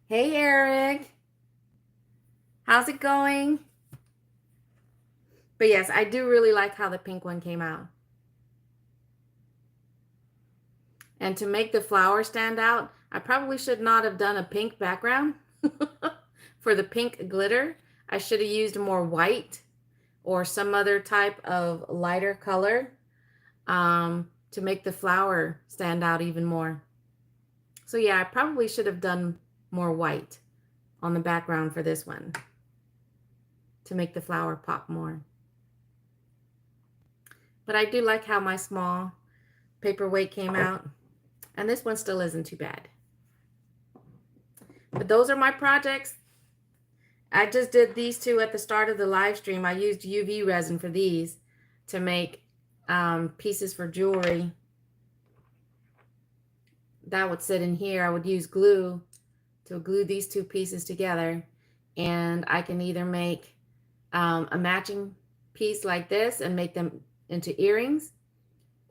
Hey, Eric. How's it going? But yes, I do really like how the pink one came out. And to make the flower stand out, I probably should not have done a pink background for the pink glitter. I should have used more white or some other type of lighter color to make the flower stand out even more. So yeah, I probably should have done more white on the background for this one to make the flower pop more. But I do like how my small paperweight came out. And this one still isn't too bad. But those are my projects. I just did these two at the start of the live stream. I used UV resin for these to make pieces for jewelry. That would sit in here. I would use glue to glue these two pieces together. And I can either make a matching piece like this and make them into earrings,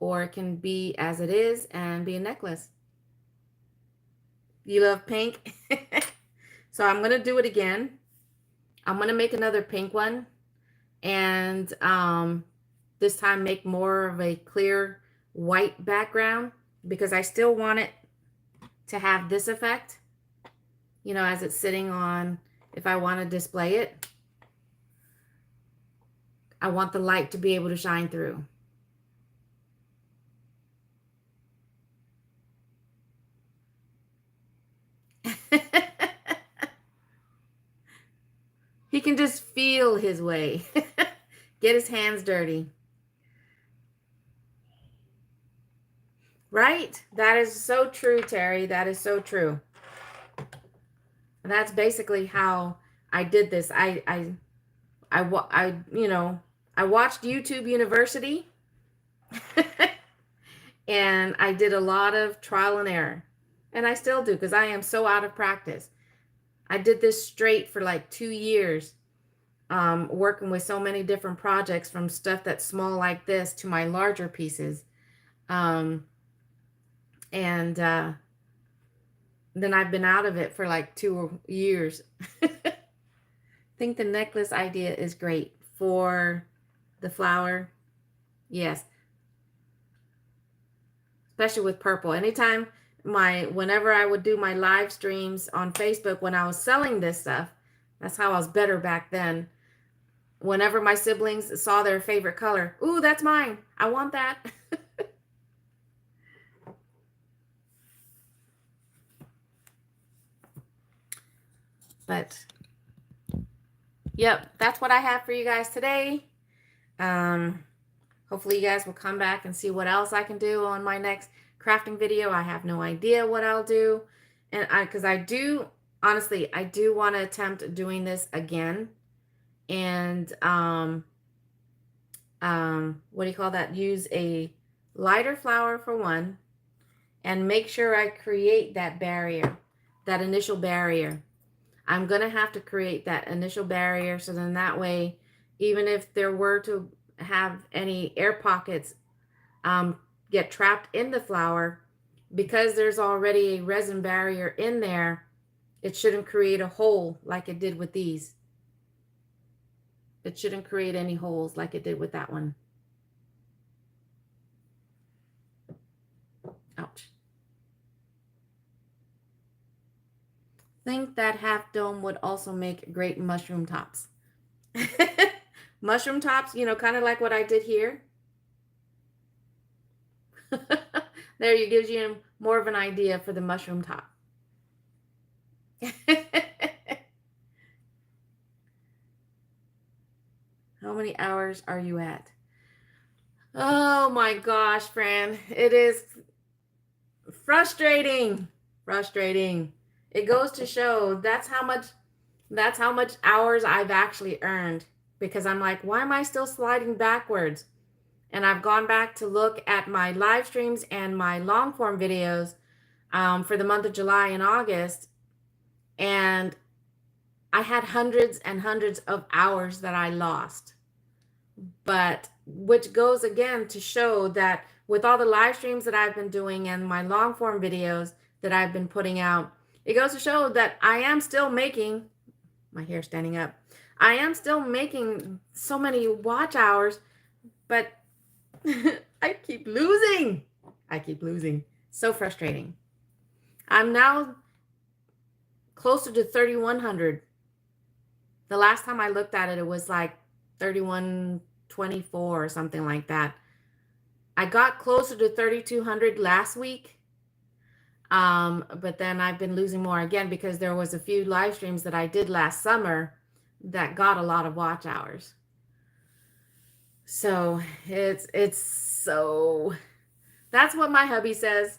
or it can be as it is and be a necklace. You love pink? So I'm going to do it again. I'm going to make another pink one, and this time make more of a clear white background, because I still want it to have this effect, you know, as it's sitting on, if I want to display it. I want the light to be able to shine through. He can just feel his way. Get his hands dirty. Right? That is so true, Terry. That is so true. And that's basically how I did this. I you know, I watched YouTube University and I did a lot of trial and error. And I still do, because I am so out of practice. I did this straight for like 2 years, working with so many different projects, from stuff that's small like this to my larger pieces. And then I've been out of it for like 2 years. I think the necklace idea is great for the flower. Yes. Especially with purple. Anytime whenever I would do my live streams on Facebook when I was selling this stuff, that's how I was better back then. Whenever my siblings saw their favorite color, ooh, that's mine, I want that. But yep, that's what I have for you guys today. Hopefully you guys will come back and see what else I can do on my next crafting video. I have no idea what I'll do. And because I do, honestly, I do want to attempt doing this again. And what do you call that? Use a lighter flower for one, and make sure I create that barrier, that initial barrier. I'm going to have to create that initial barrier, so then that way, even if there were to have any air pockets get trapped in the flower, because there's already a resin barrier in there, it shouldn't create a hole like it did with these. It shouldn't create any holes like it did with that one. Ouch. Think that half dome would also make great mushroom tops. Mushroom tops, you know, kind of like what I did here. There, it gives you more of an idea for the mushroom top. How many hours are you at? Oh my gosh, Fran. It is frustrating. Frustrating. It goes to show that's how much hours I've actually earned, because I'm like, why am I still sliding backwards? And I've gone back to look at my live streams and my long form videos for the month of July and August, and I had hundreds and hundreds of hours that I lost. But which goes again to show that with all the live streams that I've been doing and my long form videos that I've been putting out, it goes to show that I am still making, my hair standing up, I am still making so many watch hours, but I keep losing. I keep losing. So frustrating. I'm now closer to 3,100. The last time I looked at it, it was like 3,124 or something like that. I got closer to 3,200 last week. But then I've been losing more again, because there was a few live streams that I did last summer that got a lot of watch hours. So it's so, that's what my hubby says.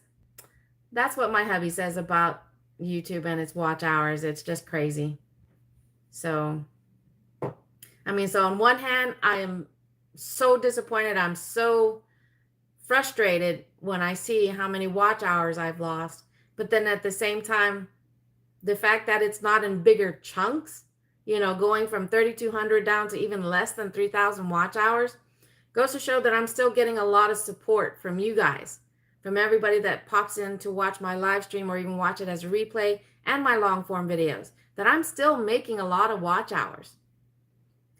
That's what my hubby says about YouTube and its watch hours. It's just crazy. So, I mean, so on one hand, I am so disappointed. I'm so frustrated when I see how many watch hours I've lost. But then at the same time, the fact that it's not in bigger chunks, you know, going from 3,200 down to even less than 3,000 watch hours, Goes to show that I'm still getting a lot of support from you guys, from everybody that pops in to watch my live stream or even watch it as a replay, and my long form videos, that I'm still making a lot of watch hours,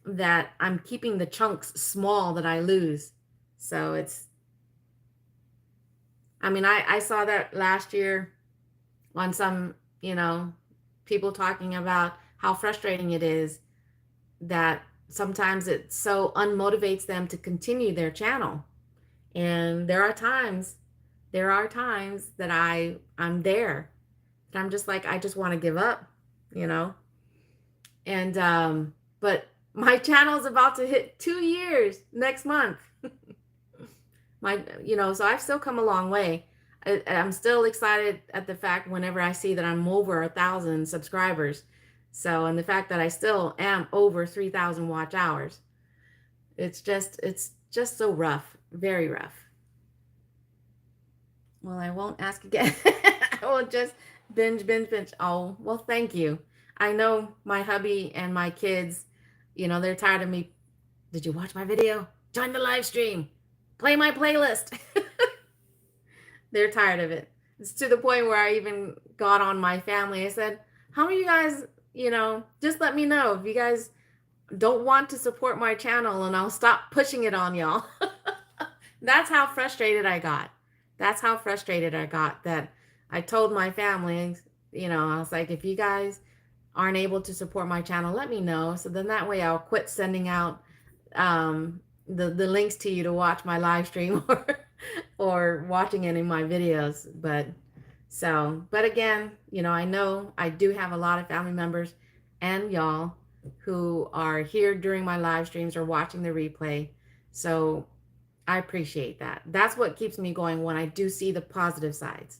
that I'm keeping the chunks small that I lose. So it's, I mean, I saw that last year on some, people talking about how frustrating it is that sometimes it so unmotivates them to continue their channel. And there are times that I'm there, that I'm just like, I just want to give up, you know. And but my channel is about to hit 2 years next month. So I've still come a long way. I'm still excited at the fact whenever I see that I'm over 1,000 subscribers. So, and the fact that I still am over 3,000 watch hours, it's just so rough, very rough. Well, I won't ask again. I will just binge. Oh, well, thank you. I know my hubby and my kids, they're tired of me. Did you watch my video? Join the live stream. Play my playlist. They're tired of it. It's to the point where I even got on my family. I said, how many of you guys, just let me know if you guys don't want to support my channel and I'll stop pushing it on y'all. That's how frustrated I got. That's how frustrated I got, that I told my family, I was like, if you guys aren't able to support my channel, let me know. So then that way I'll quit sending out the links to you to watch my live stream or watching any of my videos. But again, I know I do have a lot of family members and y'all who are here during my live streams or watching the replay. So I appreciate that. That's what keeps me going when I do see the positive sides,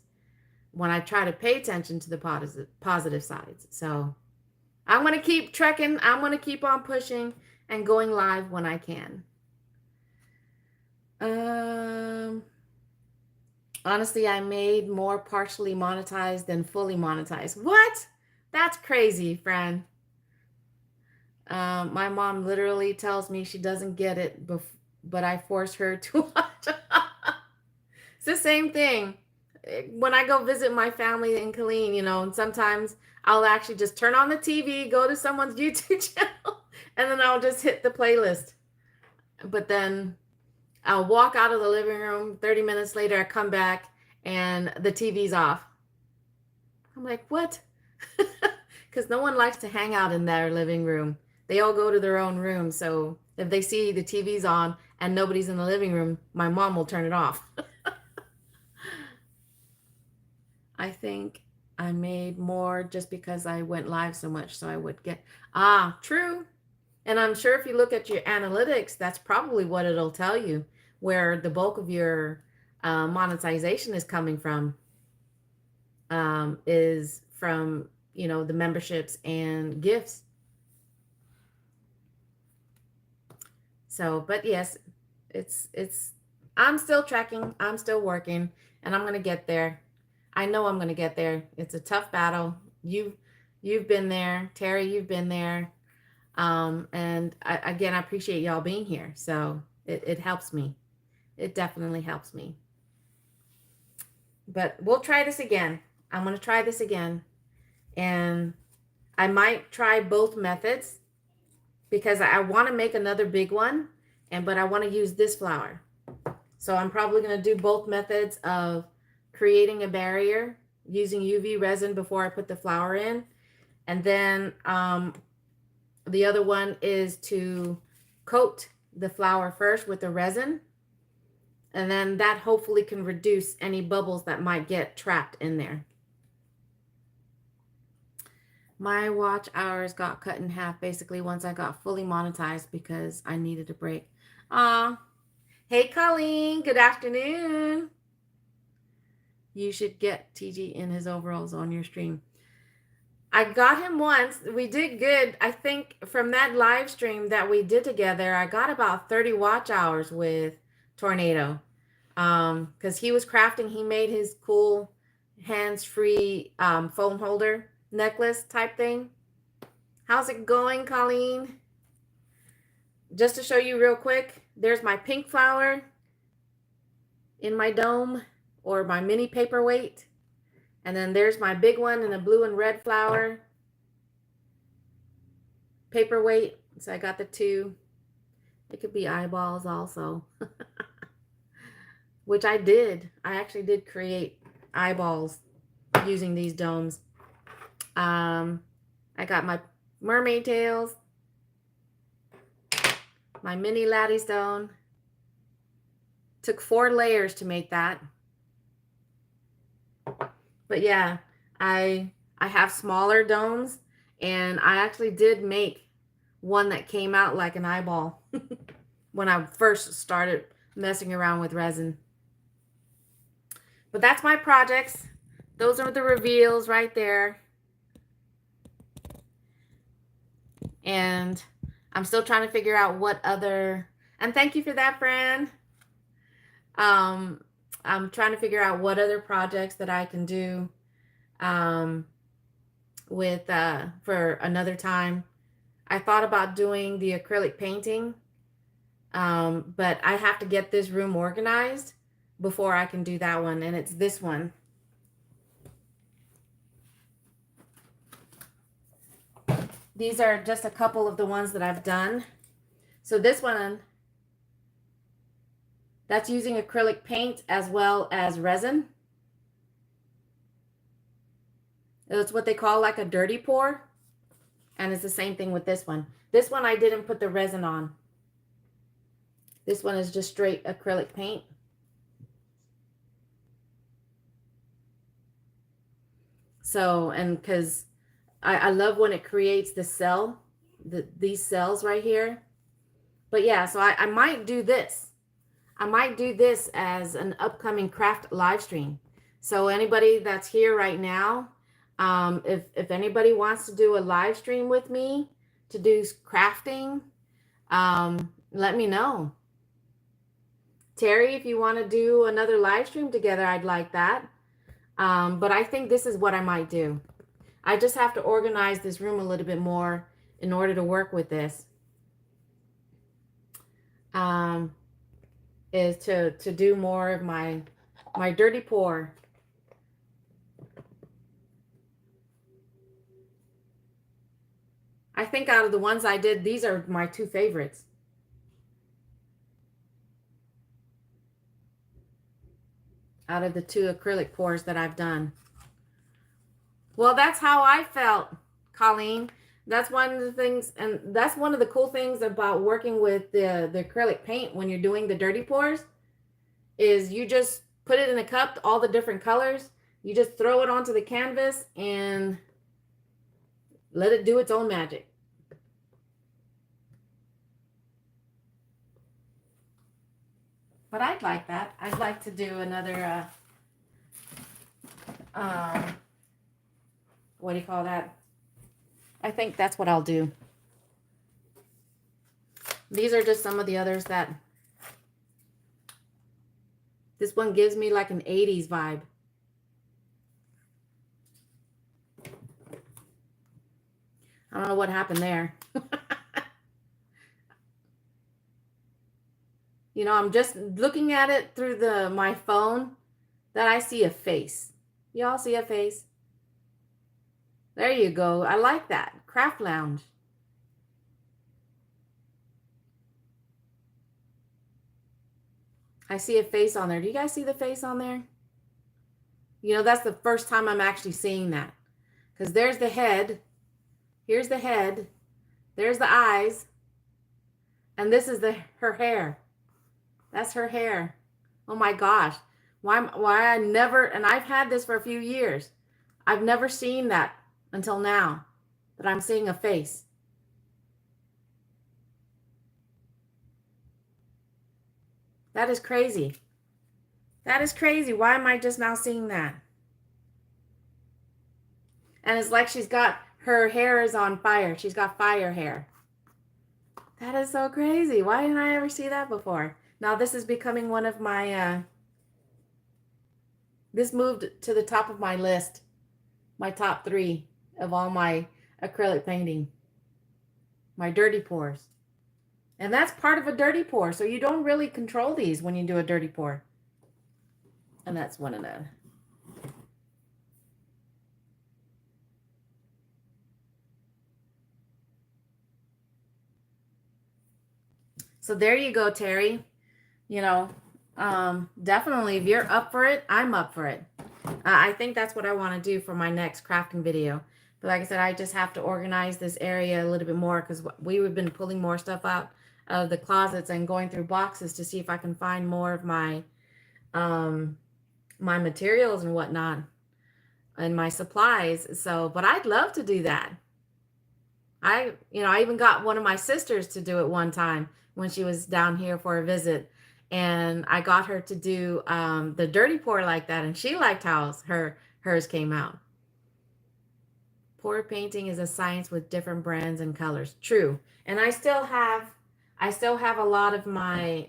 when I try to pay attention to the positive sides. So I'm going to keep trekking. I'm going to keep on pushing and going live when I can. Honestly, I made more partially monetized than fully monetized. What? That's crazy, friend. My mom literally tells me she doesn't get it, but I force her to watch. It's the same thing. When I go visit my family in Killeen, and sometimes I'll actually just turn on the TV, go to someone's YouTube channel, and then I'll just hit the playlist. But then I'll walk out of the living room. 30 minutes later, I come back and the TV's off. I'm like, what? Because no one likes to hang out in their living room. They all go to their own room. So if they see the TV's on and nobody's in the living room, my mom will turn it off. I think I made more just because I went live so much, so I would get, true. And I'm sure if you look at your analytics, that's probably what it'll tell you, where the bulk of your monetization is coming from, is from, the memberships and gifts. So, but yes, I'm still tracking, I'm still working, and I'm going to get there. I know I'm going to get there. It's a tough battle. You've been there. Terry, you've been there. And I appreciate y'all being here. So it helps me. It definitely helps me. But we'll try this again. I'm going to try this again. And I might try both methods because I want to make another big one. But I want to use this flower. So I'm probably going to do both methods of creating a barrier using UV resin before I put the flower in. And then the other one is to coat the flower first with the resin. And then that hopefully can reduce any bubbles that might get trapped in there. My watch hours got cut in half basically once I got fully monetized because I needed a break. Hey, Colleen, good afternoon. You should get TG in his overalls on your stream. I got him once. We did good. I think from that live stream that we did together, I got about 30 watch hours with Tornado. Because he was crafting. He made his cool hands-free phone holder necklace type thing. How's it going, Colleen? Just to show you real quick, there's my pink flower in my dome, or my mini paperweight. And then there's my big one in a blue and red flower paperweight. So I got the two. It could be eyeballs also, which I did. I actually did create eyeballs using these domes. I got my mermaid tails, my mini laddie stone. Took 4 layers to make that. But yeah, I have smaller domes, and I actually did make one that came out like an eyeball when I first started messing around with resin. But that's my projects. Those are the reveals right there. And I'm still trying to figure out what other, and thank you for that, Fran. I'm trying to figure out what other projects that I can do with for another time. I thought about doing the acrylic painting, but I have to get this room organized before I can do that one, and it's this one. These are just a couple of the ones that I've done. So this one, that's using acrylic paint as well as resin. It's what they call like a dirty pour. And it's the same thing with this one. This one I didn't put the resin on. This one is just straight acrylic paint. So, and because I love when it creates the cell, these cells right here. But yeah, so I might do this. I might do this as an upcoming craft live stream. So anybody that's here right now, if anybody wants to do a live stream with me to do crafting, let me know. Terry, if you want to do another live stream together, I'd like that. But I think this is what I might do. I just have to organize this room a little bit more in order to work with this. Is to do more of my dirty pour. I think out of the ones I did, these are my 2 favorites. Out of the 2 acrylic pours that I've done. Well, that's how I felt, Colleen. That's one of the things, and that's one of the cool things about working with the acrylic paint when you're doing the dirty pours, is you just put it in a cup, all the different colors. You just throw it onto the canvas and let it do its own magic. But I'd like that. I'd like to do another, what do you call that? I think that's what I'll do. These are just some of the others that, this one gives me like an 80s vibe. I don't know what happened there. You know, I'm just looking at it through my phone that I see a face. Y'all see a face? There you go. I like that. Craft Lounge. I see a face on there. Do you guys see the face on there? You know, that's the first time I'm actually seeing that. Because there's the head. Here's the head. There's the eyes. And this is her hair. That's her hair. Oh my gosh. Why I never, and I've had this for a few years. I've never seen that until now, that I'm seeing a face. That is crazy. That is crazy. Why am I just now seeing that? And it's like she's got, her hair is on fire. She's got fire hair. That is so crazy. Why didn't I ever see that before? Now this is becoming one of my, this moved to the top of my list, my top 3 of all my acrylic painting, my dirty pours. And that's part of a dirty pour. So you don't really control these when you do a dirty pour. And that's one of them. So there you go, Terry. You know, definitely if you're up for it, I'm up for it. I think that's what I want to do for my next crafting video. But like I said, I just have to organize this area a little bit more because we've been pulling more stuff out of the closets and going through boxes to see if I can find more of my my materials and whatnot and my supplies. So, but I'd love to do that. I even got one of my sisters to do it one time when she was down here for a visit. And I got her to do the dirty pour like that. And she liked how hers came out. Pour painting is a science with different brands and colors. True. And I still have a lot of my,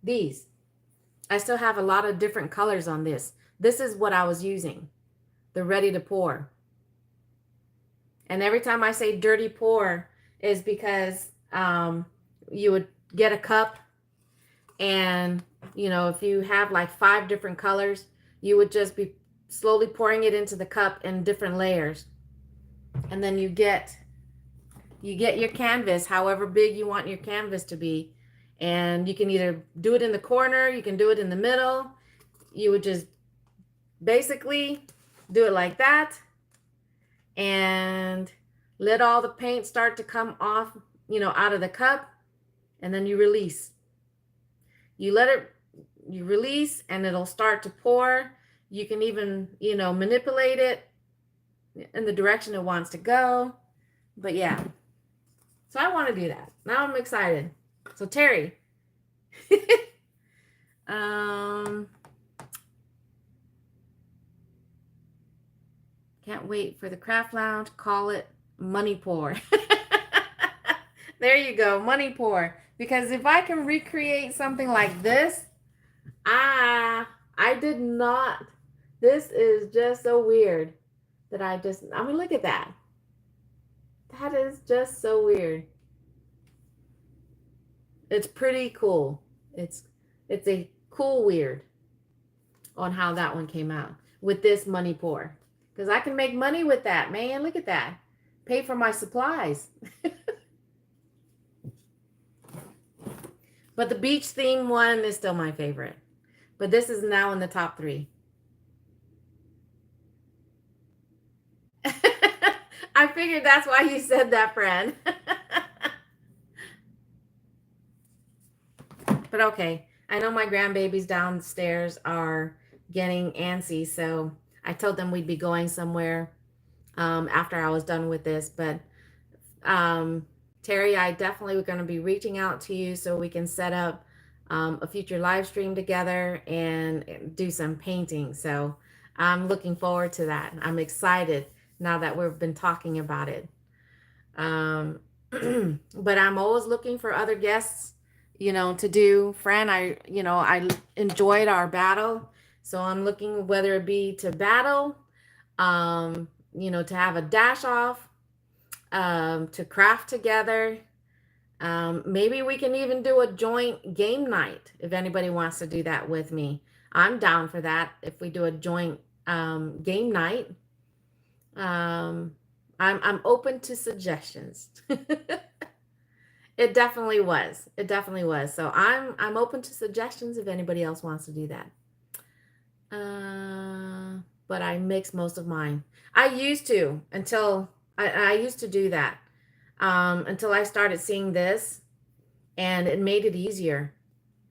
these. I still have a lot of different colors on this. This is what I was using, the ready to pour. And every time I say dirty pour is because you would get a cup and, if you have like 5 different colors, you would just be slowly pouring it into the cup in different layers. And then you get your canvas, however big you want your canvas to be. And you can either do it in the corner, you can do it in the middle. You would just basically do it like that and let all the paint start to come off, out of the cup, and then you release. You release and it'll start to pour. You can even, manipulate it in the direction it wants to go. But yeah, so I want to do that. Now I'm excited. So Terry, can't wait for the craft lounge. Call it money pour. There you go, money pour. Because if I can recreate something like this, I did not. This is just so weird that I mean, look at that. That is just so weird. It's pretty cool. It's a cool weird on how that one came out with this money pour. Because I can make money with that, man. Look at that. Pay for my supplies. But the beach theme one is still my favorite. But this is now in the top 3. I figured that's why you said that, friend. But okay, I know my grandbabies downstairs are getting antsy, so I told them we'd be going somewhere after I was done with this. But Terry, I definitely were going to be reaching out to you so we can set up a future live stream together and do some painting. So I'm looking forward to that. I'm excited now that we've been talking about it. But I'm always looking for other guests, to do. Fran, I enjoyed our battle. So I'm looking whether it be to battle, to have a dash off, to craft together. Maybe we can even do a joint game night if anybody wants to do that with me. I'm down for that if we do a joint game night. I'm open to suggestions. It definitely was. It definitely was. So I'm open to suggestions if anybody else wants to do that. But I mix most of mine. I used to until I used to do that until I started seeing this, and it made it easier.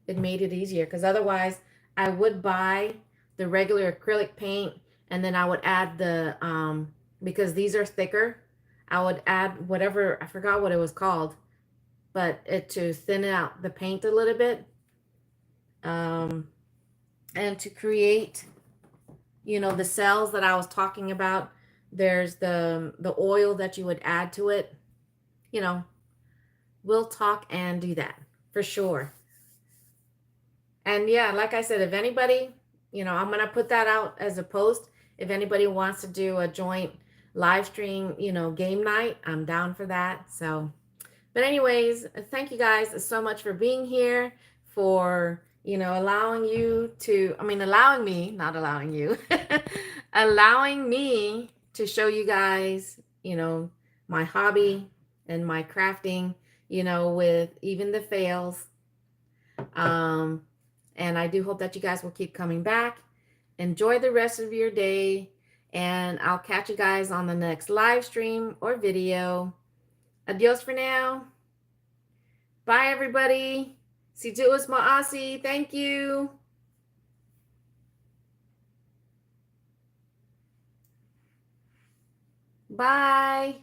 It made it easier because otherwise I would buy the regular acrylic paint and then I would add the because these are thicker, I would add whatever, I forgot what it was called, but to thin out the paint a little bit, and to create, the cells that I was talking about. There's the oil that you would add to it. We'll talk and do that for sure. And yeah, like I said, if anybody, I'm going to put that out as a post. If anybody wants to do a joint live stream, game night, I'm down for that. So, But anyways, thank you guys so much for being here, for, allowing you to, allowing me, not allowing you, allowing me to show you guys, my hobby and my crafting, with even the fails. Um, and I do hope that you guys will keep coming back. Enjoy the rest of your day, and I'll catch you guys on the next live stream or video. Adios for now. Bye, everybody. Si tu'us ma'asi. Thank you. Bye.